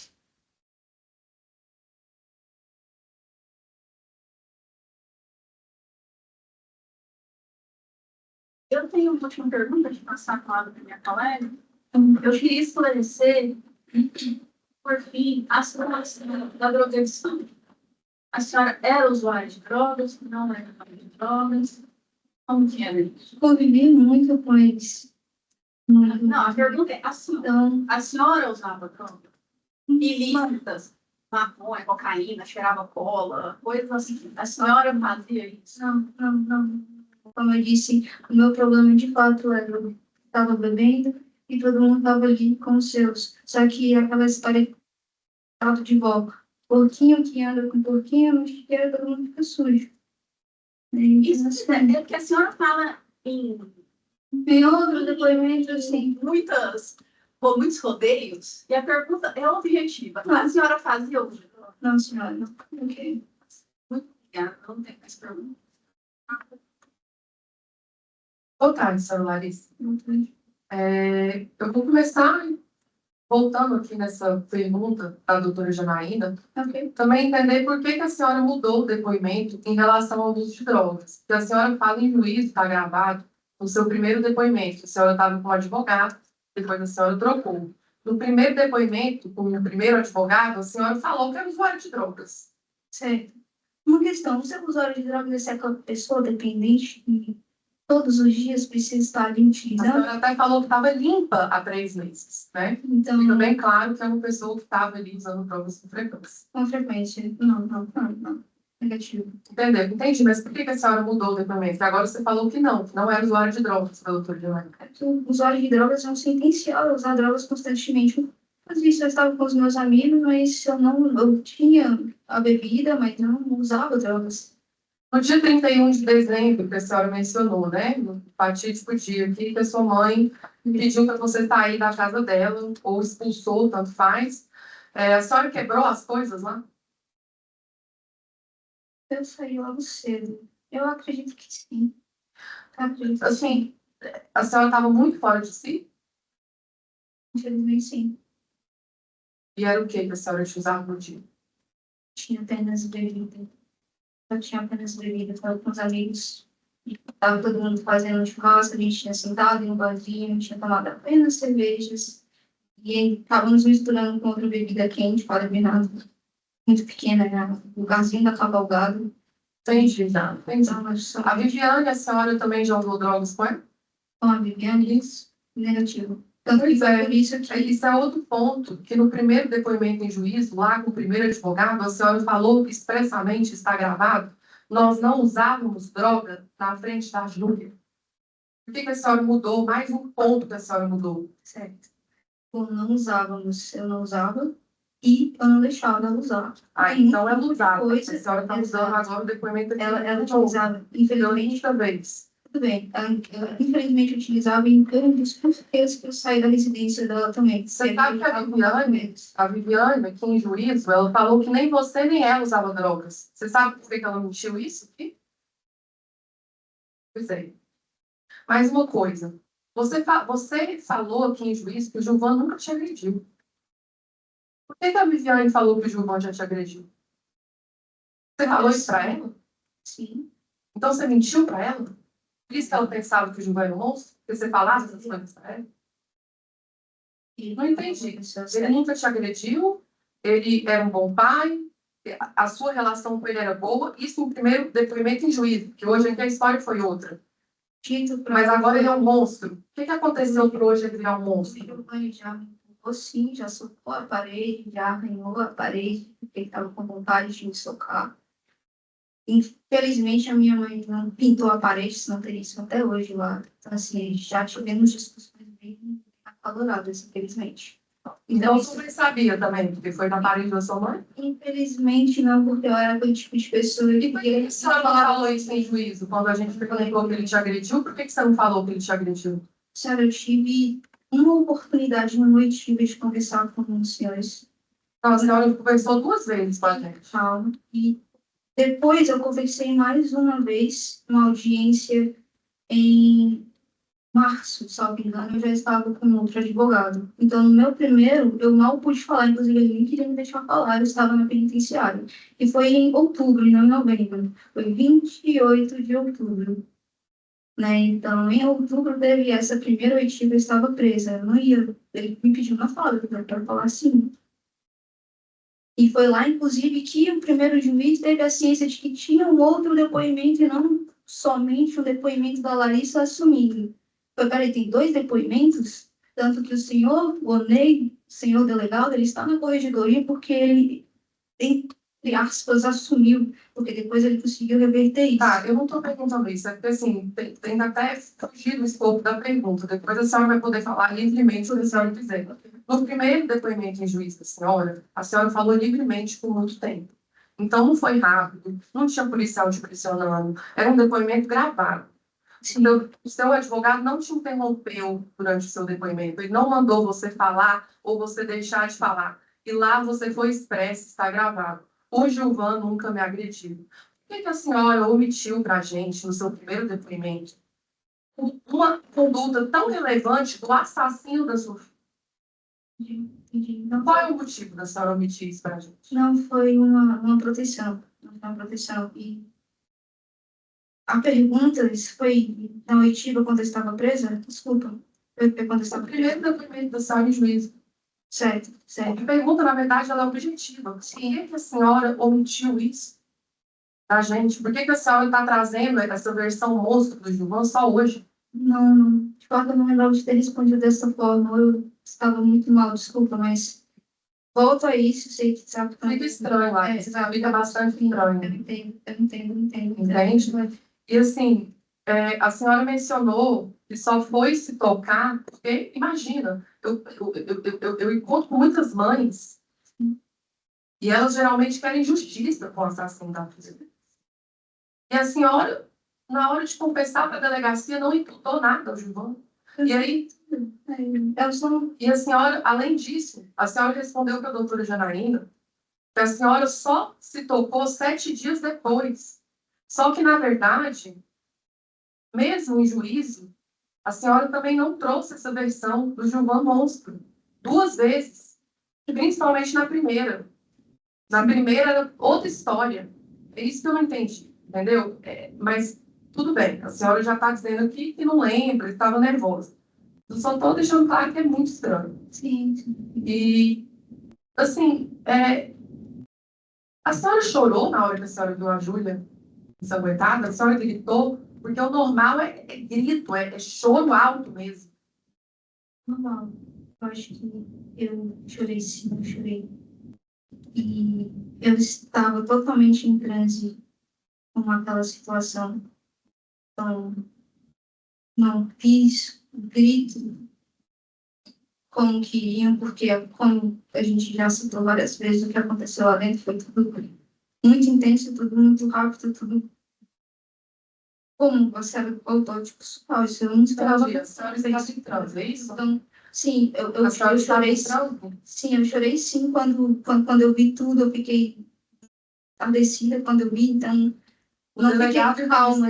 Eu tenho uma última pergunta de passar a palavra para minha colega. Eu queria esclarecer, por fim, a situação da drogadição. A senhora era usuária de drogas? Não era usuária de drogas? Como que era isso? Convivi muito com eles. Não, a pergunta é assim, Então, a senhora usava drogas ilícitas, maconha, cocaína, cheirava cola, coisas assim. A senhora fazia isso? não. Como eu disse, o meu problema de fato era eu estava bebendo e todo mundo estava ali com os seus. Só que aquela história de vó, porquinho que anda com porquinho, no chiqueiro todo mundo fica sujo. Isso é porque a senhora fala em Outro depoimento, assim, muitos rodeios, e a pergunta é objetiva. A senhora fazia uso de drogas? não, senhora, não. Ok. Muito obrigada, não tem mais perguntas. Boa tarde, senhora Larissa. Eu vou começar voltando aqui nessa pergunta da doutora Janaína, também entender por que a senhora mudou o depoimento em relação ao uso de drogas. Porque a senhora fala em juízo, está gravado, no seu primeiro depoimento, a senhora estava com um advogado, depois a senhora trocou. No primeiro depoimento, com o primeiro advogado, a senhora falou que era usuário de drogas. Certo. Uma questão, você é usuário de drogas, é aquela pessoa dependente que todos os dias precisa estar ali A utilizando? senhora até falou que estava limpa há 3 meses, né? Então, Fica bem claro que é uma pessoa que estava ali usando drogas com frequência. com frequência. Não. Negativo. Entendeu? Entendi, mas por que a senhora mudou o depoimento? Porque agora você falou que não era usuário de drogas, doutor Giovanni. O usuário de drogas não se sentenciado a usar drogas constantemente. Mas isso, eu estava com os meus amigos, mas eu tinha a bebida, mas não usava drogas. No dia 31 de dezembro, que a senhora mencionou, né? No fatídico dia aqui, que a sua mãe pediu para você sair da casa dela, ou expulsou, tanto faz. A senhora quebrou as coisas lá? Eu saí logo cedo. Eu acredito que sim. Acredito que Assim, sim. a senhora estava muito fora de si? Infelizmente, sim. E era o que a senhora te usava no dia? Tinha apenas bebida. Eu tinha apenas bebida. Estava com os amigos. Estava todo mundo fazendo churrasco. A gente tinha sentado em um barzinho. Tinha tomado apenas cervejas. E aí, estávamos misturando com outra bebida quente, carbonada, muito pequena, né? O lugarzinho da cavalgada. Entendi, já. Entendi. Então, nós só A Viviane, a senhora também já usou drogas com ela? com a Viviane, isso, negativo. Tanto que foi por isso que... Isso é outro ponto, que no primeiro depoimento em juízo, lá com o primeiro advogado, a senhora falou expressamente, está gravado, nós não usávamos droga na frente da Júlia. Por que a senhora mudou? Mais um ponto que a senhora mudou. Certo. Eu não usava e eu não deixava ela usar. Então ela usava. Coisa, A senhora está usando agora o depoimento aqui. Ela utilizava, infelizmente, vez. tudo bem. Ela infelizmente utilizava em torno dos porquês que eu saí da residência dela também. Você sabe que a Viviane, aqui em juízo, ela falou que nem você nem ela usava drogas. Você sabe por que ela mentiu isso aqui? Pois é. Mais uma coisa. Você falou aqui em juízo que o Gilvan nunca te agrediu. Por que a Viviane falou que o Gilvan já te agrediu? Você falou isso para ela? Sim. Então você mentiu para ela? Por isso que ela pensava que o Gilvan era um monstro? Porque você falasse essas coisas para ela? Não entendi. Ele nunca te agrediu, ele era um bom pai, a sua relação com ele era boa. Isso no primeiro depoimento em juízo, que hoje aqui a história foi outra. Mas agora ele é um monstro. O que aconteceu para hoje ele virar um monstro? Ele já me empurrou, sim, já socou a parede, já arranhou a parede, porque ele estava com vontade de me socar. Infelizmente, a minha mãe não pintou a parede, senão teria isso até hoje lá. Então, assim, já tivemos discussões bem acaloradas, infelizmente. Então, você sabia também que foi na parede da sua mãe? Infelizmente, não, porque eu era aquele tipo de pessoa que... E por que a senhora não falou isso em juízo? Quando a gente perguntou que ele te agrediu, por que você não falou que ele te agrediu? Senhora, eu tive uma oportunidade no noite de conversar com os senhores. Não, a senhora conversou 2 vezes com a gente. Calma. E depois eu conversei mais uma vez, uma audiência em março, salvo engano, eu já estava com outro advogado. Então, no meu primeiro, eu mal pude falar, inclusive ele nem queria me deixar falar, eu estava na penitenciária. E foi em outubro, não em novembro. Foi 28 de outubro. Né? Então, em outubro teve essa primeira oitiva, eu estava presa. Eu não ia, ele me pediu na fala, eu quero falar assim. E foi lá, inclusive, que o primeiro juiz teve a ciência de que tinha um outro depoimento e não somente o depoimento da Larissa assumindo. Peraí, tem 2 depoimentos? Tanto que o senhor Gonei, o senhor delegado, ele está na corregedoria porque ele, entre aspas, assumiu, porque depois ele conseguiu reverter isso. Tá, eu não estou perguntando isso, é porque assim, tem até fugir do escopo da pergunta. Depois a senhora vai poder falar livremente se a senhora quiser. No primeiro depoimento em juízo da senhora, a senhora falou livremente por muito tempo. Então não foi rápido, não tinha policial te pressionando, era um depoimento gravado. Então, o seu advogado não te interrompeu durante o seu depoimento, ele não mandou você falar ou você deixar de falar. E lá você foi expresso, está gravado. O Gilvan nunca me agrediu. Por que a senhora omitiu para a gente, no seu primeiro depoimento, uma conduta tão relevante do assassino da sua filha? Qual é o motivo da senhora omitir isso para a gente? Não foi uma proteção. Não foi uma proteção. E a pergunta, isso foi na oitiva quando eu estava presa? Desculpa. Foi quando eu estava O primeiro depoimento da senhora em juízo. Certo, certo. A pergunta, na verdade, ela é objetiva. Por que a senhora omitiu isso da gente? Por que a senhora está trazendo essa versão monstro do Gilvan só hoje? Não. De fato, eu não lembrava de ter respondido dessa forma. Eu estava muito mal, desculpa, mas volto a isso, sei que sabe. Fica estranho lá, fica bastante estranho. Eu entendo. Entende? E assim, a senhora mencionou que só foi se tocar, porque, imagina, eu encontro com muitas mães e elas geralmente querem justiça com o assassino da filha. E a senhora, na hora de confessar para a delegacia, não imputou nada ao Gilvan. E aí, e a senhora, além disso, a senhora respondeu para a doutora Janaína que a senhora só se tocou 7 dias depois. Só que, na verdade, mesmo em juízo, a senhora também não trouxe essa versão do Gilvan monstro. 2 vezes. Principalmente na primeira. Na primeira era outra história. É isso que eu não entendi. Entendeu? Mas tudo bem. A senhora já está dizendo aqui que não lembra, que estava nervosa. Eu só estou deixando claro que é muito estranho. Sim. E, assim, a senhora chorou na hora que a senhora viu a Júlia ensanguentada? A senhora gritou? Porque o normal é grito, é choro alto mesmo. Normal. Eu acho que eu chorei sim, eu chorei. E eu estava totalmente em transe com aquela situação. Então, não fiz grito como queriam, porque, como a gente já citou várias vezes, o que aconteceu lá dentro foi tudo muito intenso, tudo muito rápido, tudo como você voltou, tipo, isso eu não esperava. A senhora estava em transe, é isso? Então, sim, eu A senhora estava chorei em sim. transe? Sim, eu chorei sim quando eu vi tudo, eu fiquei adecida quando eu vi, então O não fiquei delegado calma,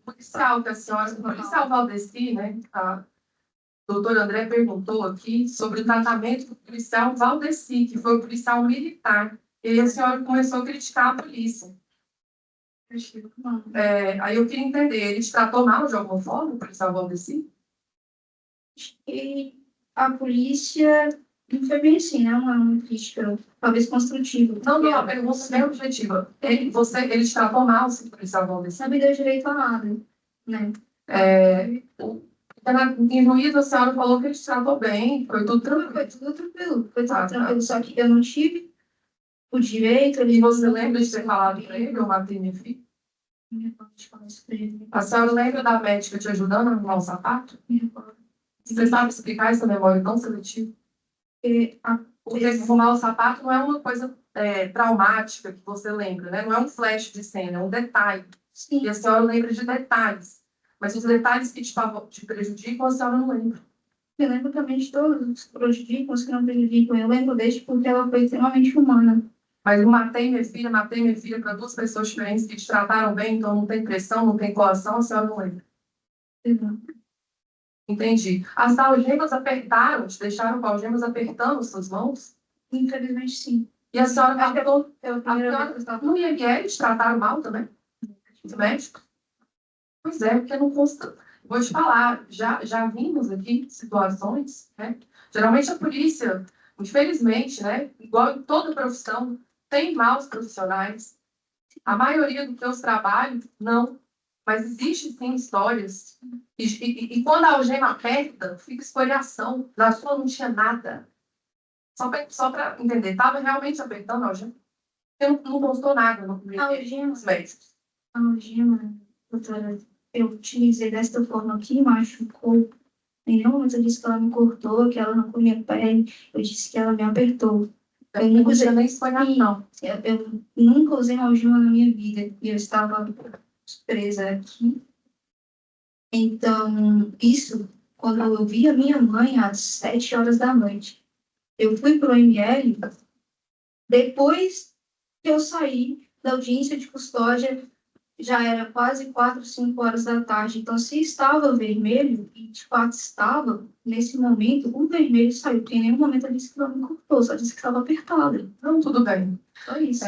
policial que a senhora, o policial Valdeci, né? A doutora André perguntou aqui sobre o tratamento do policial Valdeci, que foi o policial militar. E aí a senhora começou a criticar a polícia. Aí eu queria entender, ele te tratou mal de alguma forma, o policial Valdeci? E a polícia não foi bem assim, né? Uma crítica, talvez construtiva. Não, a pergunta é objetiva. Ele te tratou mal, o policial Valdeci? Não me deu direito a nada, né? Em juízo, a senhora falou que ele te tratou bem, foi tudo tranquilo. Foi tudo tranquilo, só que eu não tive o direito... E você lembra de ter falado para ele, eu matei minha filha? A senhora lembra da médica te ajudando a arrumar o sapato? Você sabe explicar essa memória tão seletiva? Porque arrumar o sapato não é uma coisa traumática que você lembra, né? Não é um flash de cena, é um detalhe. Sim. E a senhora lembra de detalhes. Mas os detalhes que te prejudicam, a senhora não lembra. Eu lembro também de todos os que prejudicam, os que não prejudicam. Eu lembro desde porque ela foi extremamente humana. Mas eu matei minha filha para 2 pessoas diferentes que te trataram bem, então não tem pressão, não tem coação, a senhora não lembra. Entendi. As algemas apertaram, te deixaram com algemas apertando suas mãos? Infelizmente, sim. E a senhora falou... No IML te trataram mal também? Os médicos? Pois é, porque não consta... Vou te falar, já vimos aqui situações, né? Geralmente a polícia Infelizmente, né, igual em toda profissão, tem maus profissionais. A maioria dos teus trabalhos, não. Mas existe, sim, histórias. E quando a algema aperta, fica esfoliação. Na sua não tinha nada. Só para entender, estava realmente apertando a algema. Eu não postou nada no primeiro Algema. médicos. A algema, doutora, eu utilizei desta forma aqui, machucou. Em nenhum momento eu disse que ela me cortou, que ela não comia pele. Eu disse que ela me apertou. Eu nunca usei nem esfoliação. Eu nunca usei uma algema na minha vida. E eu estava presa aqui. Então, isso, quando eu vi a minha mãe às 7 horas da noite, eu fui para o ML depois que eu saí da audiência de custódia, já era quase 4, 5 horas da tarde. Então, se estava vermelho, e de fato estava, nesse momento, o vermelho saiu. Porque em nenhum momento eu disse que não me cortou, só disse que estava apertada. Não, tudo bem. Só isso.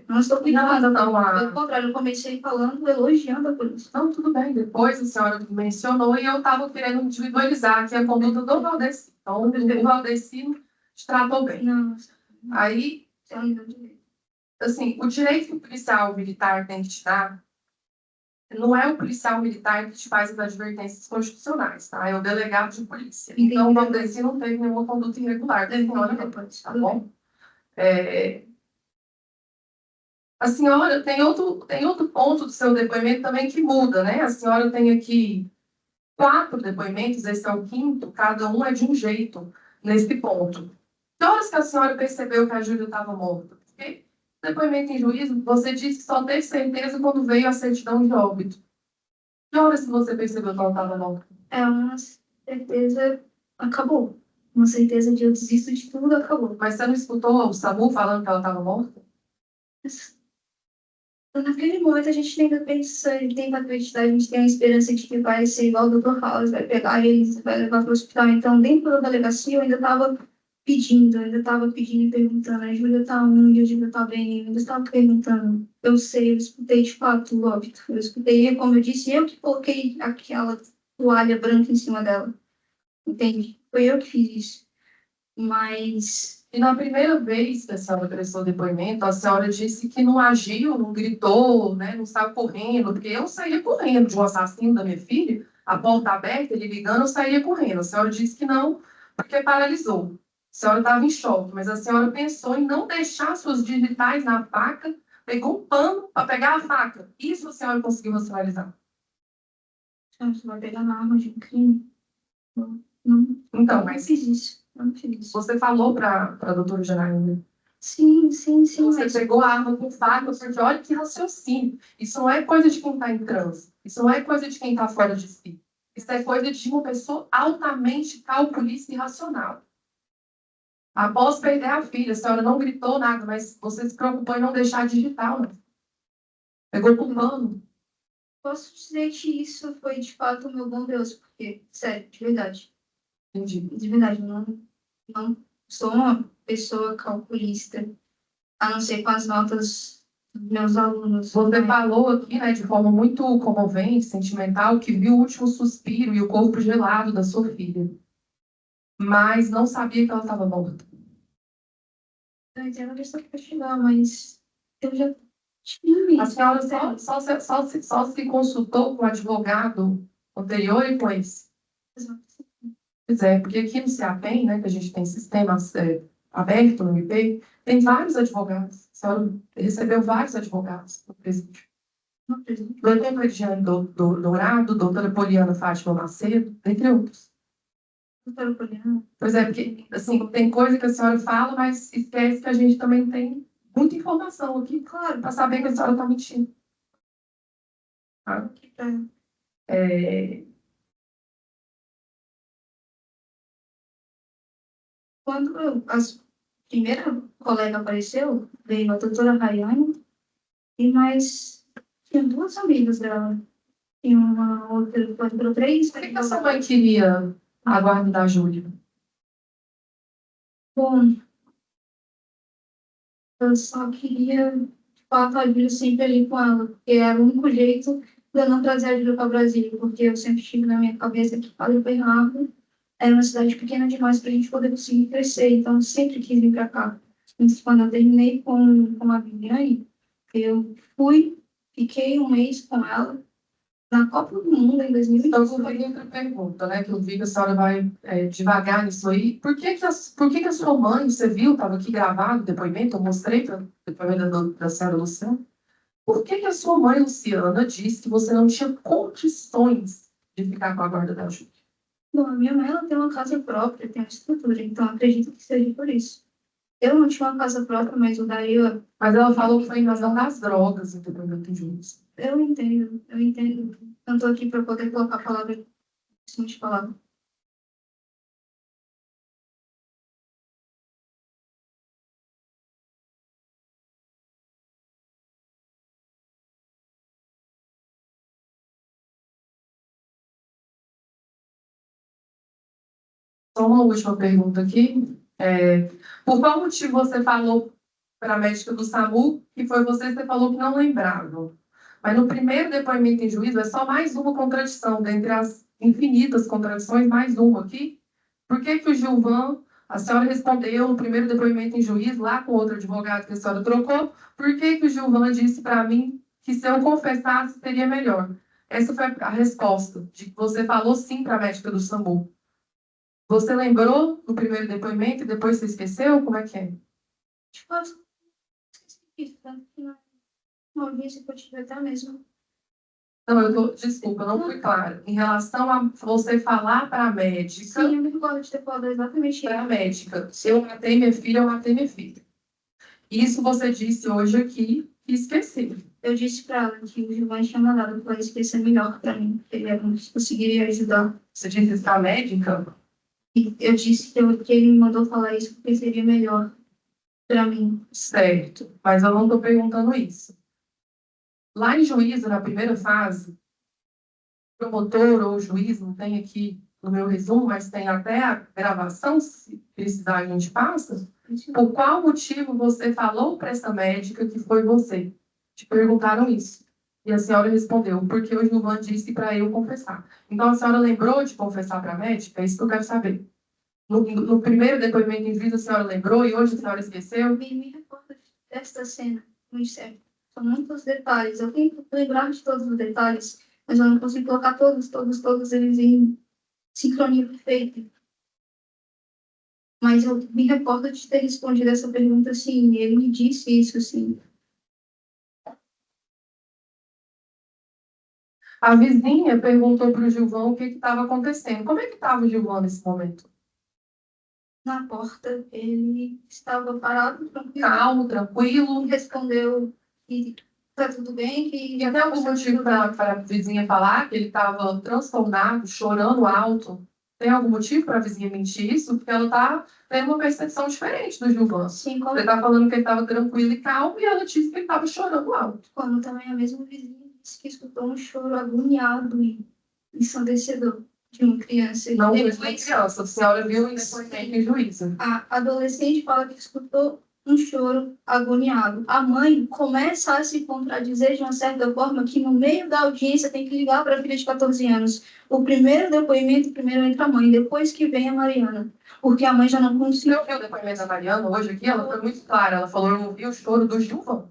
Não Não estou brincando. não, Pelo contrário, eu comecei falando, elogiando a polícia. Não, tudo bem. Depois a senhora mencionou e eu estava querendo individualizar aqui a conduta do Valdeci. Então, o Valdeci te tratou bem. Não, Aí, assim, o direito que o policial militar tem que te dar não é o policial militar que te faz as advertências constitucionais, tá? É o delegado de polícia. Então, o Valdeci não teve nenhuma conduta irregular da senhora, depois, tá bom? A senhora tem outro ponto do seu depoimento também que muda, né? A senhora tem aqui 4 depoimentos, esse é o 5º, cada um é de um jeito nesse ponto. Que horas que a senhora percebeu que a Júlia estava morta? Porque depoimento em juízo, você disse que só teve certeza quando veio a certidão de óbito. Que horas que você percebeu que ela estava morta? É uma certeza, acabou. Uma certeza de eu desisto de tudo, acabou. Mas você não escutou o SAMU falando que ela estava morta? Naquele momento a gente tenta pensar, tenta acreditar, a gente tem a esperança de que vai ser igual o Dr. House, vai pegar eles, vai levar para o hospital. Então, dentro da delegacia, eu ainda estava pedindo e perguntando, a Júlia tá onde, a Júlia tá bem, eu ainda estava perguntando. Eu sei, eu escutei de fato o óbito, eu escutei, como eu disse, eu que coloquei aquela toalha branca em cima dela, entende? Foi eu que fiz isso. Mas E na primeira vez que a senhora prestou depoimento, a senhora disse que não agiu, não gritou, né, não saiu correndo, porque eu saía correndo de um assassino da minha filha, a porta aberta, ele ligando, eu saía correndo. A senhora disse que não, porque paralisou. A senhora estava em choque, mas a senhora pensou em não deixar suas digitais na faca, pegou um pano para pegar a faca. Isso a senhora conseguiu racionalizar. você vai pegar na arma de um crime? Não, Então, mas fiz isso. Eu não fiz isso. Você falou para a doutora Janaína. Sim. Você pegou a arma com faca, porque olha que raciocínio. Isso não é coisa de quem está em transe. Isso não é coisa de quem está fora de si. Isso é coisa de uma pessoa altamente calculista e racional. Após perder a filha, a senhora não gritou nada, mas você se preocupou em não deixar digital, né? Pegou com pano. Posso dizer que isso foi de fato o meu bom Deus, porque, sério, de verdade. Entendi. De verdade, não sou uma pessoa calculista, a não ser com as notas dos meus alunos. Você falou aqui, né, de forma muito comovente, sentimental, que viu o último suspiro e o corpo gelado da sua filha. Mas não sabia que ela estava morta. Eu entendo a questão que vai chegar, mas eu já tive. A senhora só se consultou com o advogado anterior e com esse? Pois é, porque aqui no CEAPEM, né, que a gente tem sistema aberto no IP, tem vários advogados. A senhora recebeu vários advogados no presídio. Doutor Regiane Dourado, doutora Poliana Fátima Macedo, entre outros. Doutora Poliana? Pois é, porque assim, tem coisa que a senhora fala, mas esquece que a gente também tem muita informação aqui, claro, para saber que a senhora está mentindo. Tá? Quando a primeira colega apareceu, veio a doutora Rayane, e mais tinha 2 amigas dela. Tinha uma outra, 3. Por que a sua mãe queria a guarda da Júlia? Bom, eu só queria, de fato, a Júlia sempre ali com ela, porque era o único jeito de eu não trazer a Júlia para Brasília, porque eu sempre tive na minha cabeça que Padre Bernardo era uma cidade pequena demais para a gente poder conseguir crescer, então eu sempre quis vir para cá. Então, quando eu terminei com a Viviane, eu fiquei um mês com ela, na Copa do Mundo, em 2015. Então, eu tenho outra pergunta, né? Que eu vi que a senhora vai devagar nisso aí. Por que que a sua mãe, você viu, estava aqui gravado o depoimento, eu mostrei para o depoimento da senhora Luciana. Por que a sua mãe, Luciana, disse que você não tinha condições de ficar com a guarda da Júlia? Bom, a minha mãe ela tem uma casa própria, tem uma estrutura, então acredito que seja por isso. Eu não tinha uma casa própria, mas o daí Mas ela falou que foi em razão das drogas, no depoimento em juízo. eu entendo. Eu estou aqui para poder colocar a palavra em cima de palavra. Só uma última pergunta aqui. Por qual motivo você falou para a médica do SAMU que foi você falou que não lembrava? Mas no primeiro depoimento em juízo é só mais uma contradição, dentre as infinitas contradições, mais uma aqui. Por que o Gilvan, a senhora respondeu no primeiro depoimento em juízo, lá com outro advogado que a senhora trocou, por que o Gilvan disse para mim que se eu confessasse seria melhor? Essa foi a resposta, de que você falou sim para a médica do SAMU. Você lembrou no primeiro depoimento e depois você esqueceu? Como é que é? Tipo, eu esqueci disso, tá? Uma audiência que eu tive até mesmo. Não, desculpa, não fui clara. Em relação a você falar para a médica. Sim, eu me recordo de ter falado exatamente para a médica. Se eu matei minha filha, eu matei minha filha. Isso você disse hoje aqui e esqueci. Eu disse para ela que o Gilvan tinha mandado para esquecer melhor para mim, que ele conseguiria ajudar. Você disse isso para a médica? E eu disse que ele me mandou falar isso porque seria melhor para mim. Certo, mas eu não estou perguntando isso. Lá em juízo, na primeira fase, o promotor ou o juiz, não tem aqui no meu resumo, mas tem até a gravação, se precisar a gente passa. Por qual motivo você falou para essa médica que foi você? Te perguntaram isso. E a senhora respondeu, porque o Gilvan disse para eu confessar. Então, a senhora lembrou de confessar para a médica? É isso que eu quero saber. No primeiro depoimento em juízo, a senhora lembrou e hoje a senhora esqueceu? Me recordo desta cena, muito sério. São muitos detalhes. Eu tento lembrar de todos os detalhes, mas eu não consigo colocar todos eles em sincronia perfeita. Mas eu me recordo de ter respondido essa pergunta, sim, e ele me disse isso, sim. A vizinha perguntou para o Gilvan o que estava acontecendo. Como é que estava o Gilvan nesse momento? Na porta, ele estava parado, tranquilo. Calmo, tranquilo. Respondeu que está tudo bem, que E até algum motivo para a vizinha falar que ele estava transtornado, chorando alto? Tem algum motivo para a vizinha mentir isso? Porque ela está tendo uma percepção diferente do Gilvan. Sim, como Você está falando que ele estava tranquilo e calmo e ela disse que ele estava chorando alto. Como também a mesma vizinha disse que escutou um choro agoniado e ensandecedor de uma criança. Não foi depois, uma criança, a senhora viu em depoimento em juízo. A adolescente fala que escutou um choro agoniado. A mãe começa a se contradizer de uma certa forma que no meio da audiência tem que ligar para a filha de 14 anos. O primeiro depoimento, primeiro entra a mãe, depois que vem a Mariana. Porque a mãe já não conseguiu. Eu vi o depoimento da Mariana hoje aqui, ela foi muito clara. Ela falou, eu ouvi o choro do Gilvan.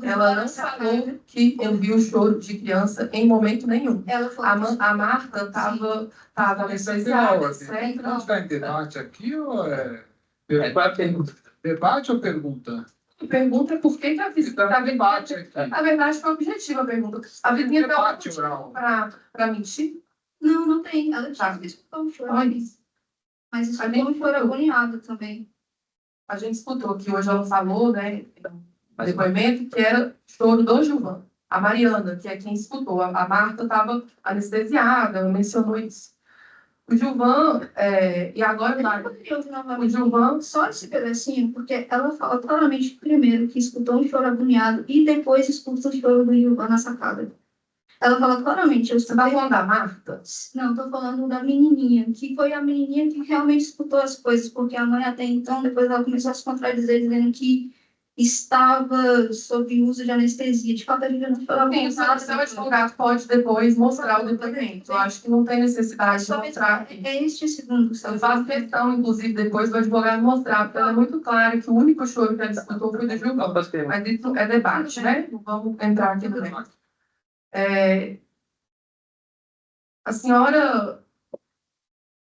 Ela não falou que eu vi o choro de criança em momento nenhum. Ela falou a Marta estava anestesiada, etc. Não está em debate aqui ou é... Qual é a pergunta? Debate ou pergunta? A pergunta é por que a vizinha Está em debate aqui. Na verdade, foi objetiva a pergunta. A vizinha deu Debate oral. para mentir? Não tem. Ela disse que escutou um choro. Olha isso. Mas escutou um choro agoniado também. A gente escutou que hoje ela falou, né, no depoimento, que era choro do Gilvan. A Mariana, que é quem escutou. A Marta estava anestesiada, mencionou isso. O Gilvan, e agora o Gilvan, só esse pedacinho, porque ela fala claramente primeiro que escutou um choro agoniado e depois escuta o choro do Gilvan na sacada. Ela fala claramente. Você está falando da Marta? Não, estou falando da menininha, que foi a menininha que realmente escutou as coisas, porque a mãe até então, depois ela começou a se contradizer, dizendo que estava sob uso de anestesia. De fato, a gente não falava Sim, o seu advogado pode depois mostrar o depoimento. Eu acho que não tem necessidade de mostrar. É este segundo. Eu faço questão, inclusive, depois do advogado mostrar, porque ela é muito clara que o único choro que ela disputou foi do Gilvão. Mas isso é debate, né? Não vamos entrar aqui no debate. A senhora,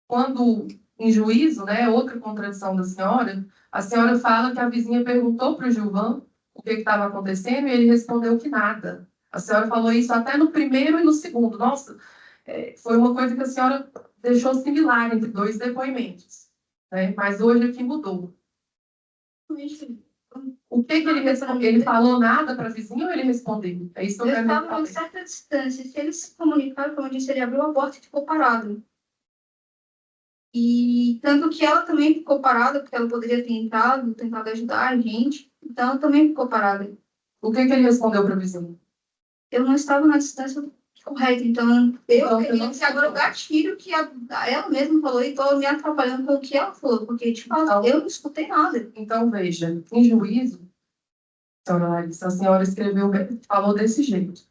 quando em juízo, né, outra contradição da senhora, a senhora fala que a vizinha perguntou para o Gilvan o que estava acontecendo e ele respondeu que nada. A senhora falou isso até no primeiro e no segundo. Nossa, foi uma coisa que a senhora deixou similar entre dois depoimentos, né? Mas hoje aqui mudou. O que ele respondeu? Ele falou nada para a vizinha ou ele respondeu? É isso que eu quero estava a uma certa distância. Se eles se comunicaram, como eu disse, ele abriu a porta e ficou parado. E tanto que ela também ficou parada, porque ela poderia ter entrado, tentado ajudar a gente. Então, ela também ficou parada. O que ele respondeu para a vizinha? Eu não estava na distância correta. Então, eu Então, queria que agora o gatilho que ela mesma falou e estou me atrapalhando com o que ela falou. Porque, de fato, Então, eu não escutei nada. Então, veja, em juízo, senhora Larissa, a senhora escreveu, falou desse jeito.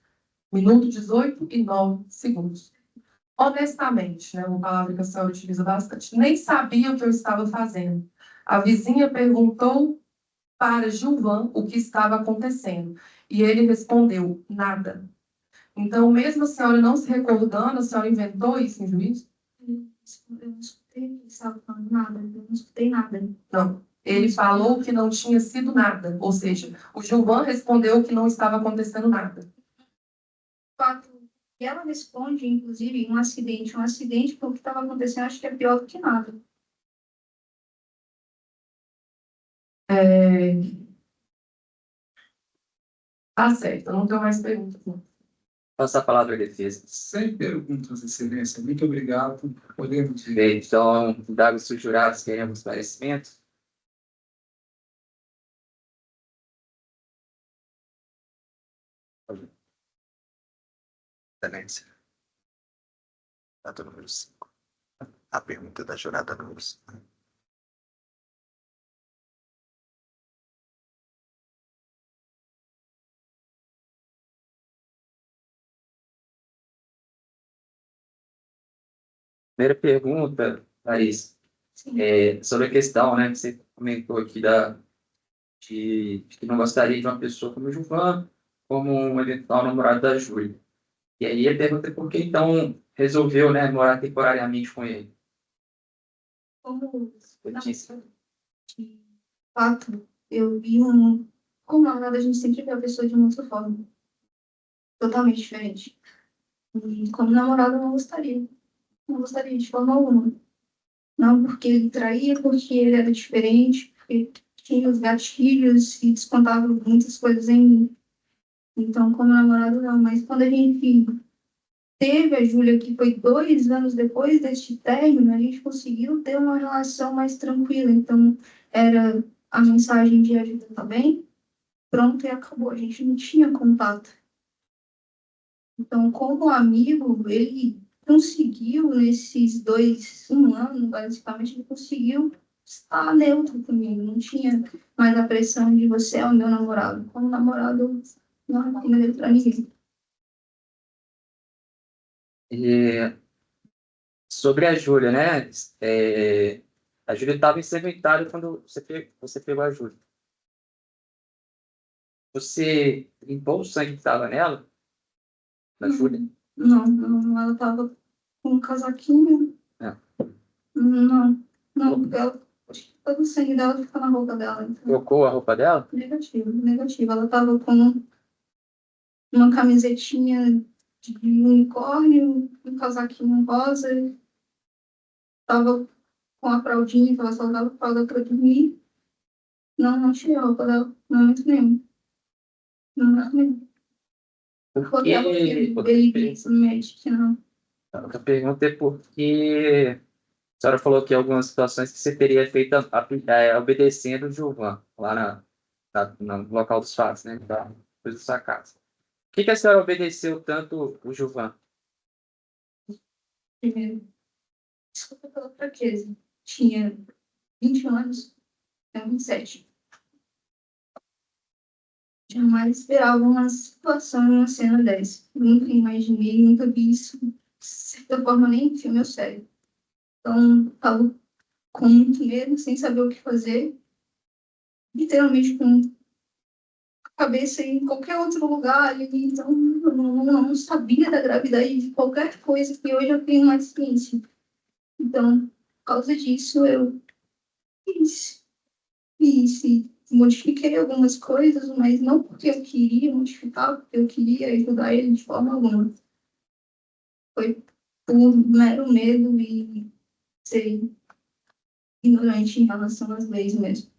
Minuto 18 e 9 segundos. Honestamente, né, uma palavra que a senhora utiliza bastante, nem sabia o que eu estava fazendo. A vizinha perguntou para Gilvan o que estava acontecendo. E ele respondeu, nada. Então, mesmo a senhora não se recordando, a senhora inventou isso em juízo? Eu não escutei o que ele estava falando, nada. Eu não escutei nada. Não. Ele falou que não tinha sido nada. Ou seja, o Gilvan respondeu que não estava acontecendo nada. Fato. E ela responde, inclusive, um acidente. Um acidente, porque o que estava acontecendo, acho que é pior do que nada. Tá certo, eu não tenho mais perguntas. Não. Passa a palavra à defesa. Sem perguntas, excelência. Muito obrigado. Podemos ir. Bem, então, dados os jurados, queremos esclarecimento. Excelência. Data número 5. A pergunta da jurada número 5. Primeira pergunta, Larissa, sobre a questão, né, que você comentou aqui de que não gostaria de uma pessoa como o Gilvan, como um eventual namorado da Júlia. E aí a pergunta é por que, então, resolveu, né, morar temporariamente com ele? Como Eu disse. de fato, eu vi como namorada, a gente sempre vê a pessoa de uma outra forma. Totalmente diferente. E como namorada, eu não gostaria. Não gostaria de forma alguma. Não porque ele traía, porque ele era diferente, porque tinha os gatilhos e descontava muitas coisas em mim. Então, como namorado, não. Mas quando a gente teve a Júlia, que foi 2 anos depois deste término, a gente conseguiu ter uma relação mais tranquila. Então, era a mensagem de ajuda também, pronto, e acabou. A gente não tinha contato. Então, como amigo, ele conseguiu, nesses 1 ano, basicamente, ele conseguiu estar neutro comigo. Não tinha mais a pressão de você é o meu namorado. Como namorado, não recomendo para ninguém. E sobre a Júlia, né, a Júlia estava ensanguentada quando você pegou a Júlia. Você limpou o sangue que estava nela? Na Júlia? Não, ela tava com um casaquinho. É. Porque acho que todo o sangue dela fica na roupa dela. Então, Trocou a roupa dela? negativo. Ela tava com uma camisetinha de unicórnio, um casaquinho rosa, tava com a fraldinha, que ela só usava fralda pra dormir. Não tirei a roupa dela, no momento nenhum. No momento nenhum. Porque Ele mete que não. a outra pergunta é porque a senhora falou que algumas situações que você teria feito obedecendo o Gilvan, lá no local dos fatos, né? Da sua casa. Por que a senhora obedeceu tanto o Gilvan? Primeiro, desculpa pela fraqueza. Tinha 21 anos, tenho 27. Jamais esperava uma situação, uma cena dessa. Nunca imaginei, nunca vi isso. De certa forma, nem tinha meu cérebro. Então, estava com muito medo, sem saber o que fazer. Literalmente com a cabeça em qualquer outro lugar. E, então, eu não sabia da gravidade de qualquer coisa que hoje eu tenho mais ciência. Então, por causa disso, eu fiz. E modifiquei algumas coisas, mas não porque eu queria modificar, porque eu queria ajudar ele de forma alguma. Foi por mero medo e ser ignorante em relação às leis mesmo.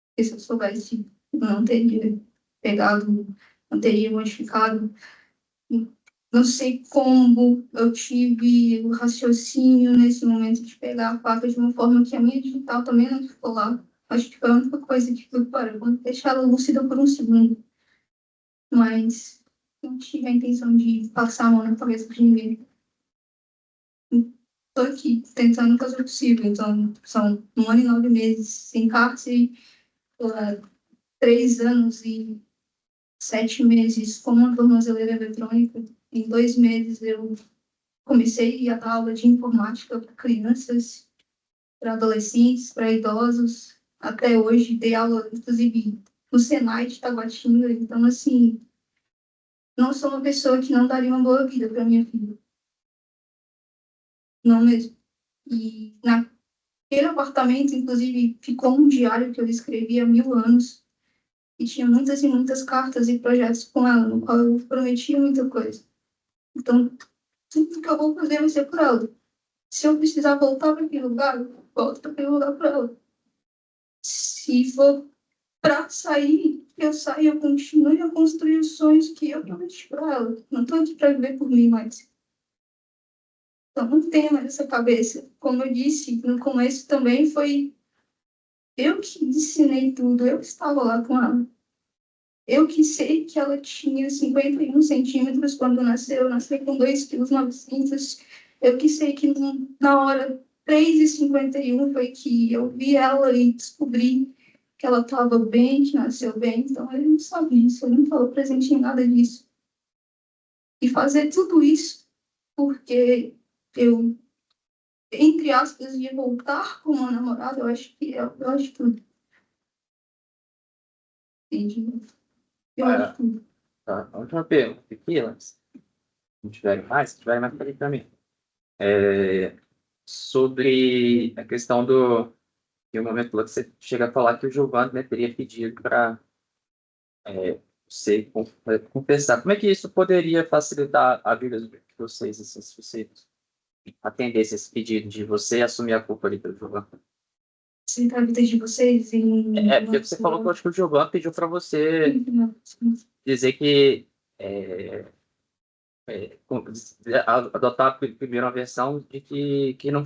Porque se eu soubesse, eu não teria pegado, não teria modificado. Não sei como eu tive o raciocínio nesse momento de pegar a faca de uma forma que a minha digital também não ficou lá. Acho que foi a única coisa que foi, para, vamos deixar ela lúcida por um segundo. Mas não tive a intenção de passar a mão na cabeça de ninguém. Estou aqui tentando fazer o possível. Então, são 1 ano e 9 meses sem cárcere, 3 anos e 7 meses com uma tornozeleira eletrônica. Em 2 meses eu comecei a dar aula de informática para crianças, para adolescentes, para idosos. Até hoje dei aula, inclusive, no Senai de Taguatinga. Então, assim, não sou uma pessoa que não daria uma boa vida para minha filha. Não mesmo. E naquele apartamento, inclusive, ficou um diário que eu escrevi há 1000 anos. E tinha muitas e muitas cartas e projetos com ela, no qual eu prometia muita coisa. Então, tudo que eu vou fazer vai ser por ela. Se eu precisar voltar para aquele lugar, eu volto para aquele lugar para ela. Se for para sair, eu saio, eu continuo a construir os sonhos que eu prometi para ela. Não estou aqui para viver por mim mais. Então, não tenha mais essa cabeça. Como eu disse no começo também, foi eu que ensinei tudo, eu estava lá com ela. Eu que sei que ela tinha 51 centímetros quando nasceu, nasceu com 2,9 kg. Eu que sei que na hora 3h51 foi que eu vi ela e descobri que ela estava bem, que nasceu bem. Então, ele não sabe disso, ele não falou presente em nada disso. E fazer tudo isso porque eu, entre aspas, ia voltar com uma namorada, eu acho que eu acho tudo. Entendi. Eu acho tudo. Tá, a última pergunta aqui, Lance. Não tiverem mais, se tiverem mais, falei para mim. Sobre a questão do. Em um momento lá que você chega a falar que o Giovanni, né, teria pedido para você confessar. Como é que isso poderia facilitar a vida de vocês, assim, se você atendesse esse pedido de você assumir a culpa ali pelo Giovanni? Facilitar a vida de vocês em. Porque você falou que eu acho que o Giovanni pediu para você dizer que adotar a primeira versão de que não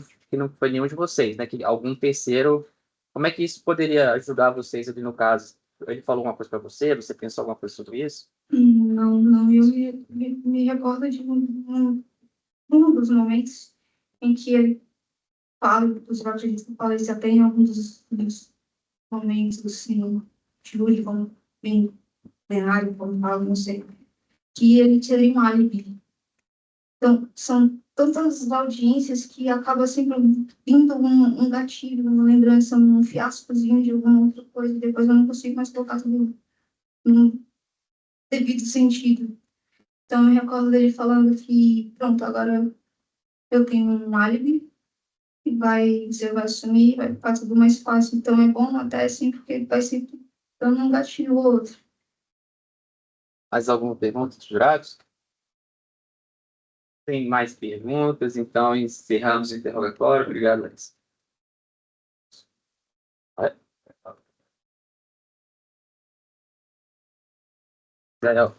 foi nenhum de vocês, né? Que algum terceiro. Como é que isso poderia ajudar vocês ali no caso? Ele falou alguma coisa para você? Você pensou alguma coisa sobre isso? Não, não. Eu me recordo de um dos momentos em que ele fala dos evangelhos que eu falei, se até em alguns dos momentos, assim, de hoje, como bem plenário, como fala, não sei, que ele teria um álibi. Então, são tantas audiências que acaba sempre vindo um gatilho, uma lembrança, um fiascozinho de alguma outra coisa, e depois eu não consigo mais colocar tudo no devido sentido. Então, eu me recordo dele falando que, pronto, agora eu tenho um álibi, e você vai assumir, vai ficar tudo mais fácil. Então, é bom até assim, porque vai sempre dando um gatilho ou outro. Mais alguma pergunta dos jurados? Tem mais perguntas? Então, encerramos o interrogatório. Obrigado, Larissa.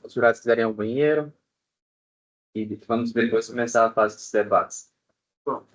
Os jurados quiserem ir ao banheiro. E vamos depois começar a fase dos debates. Bom,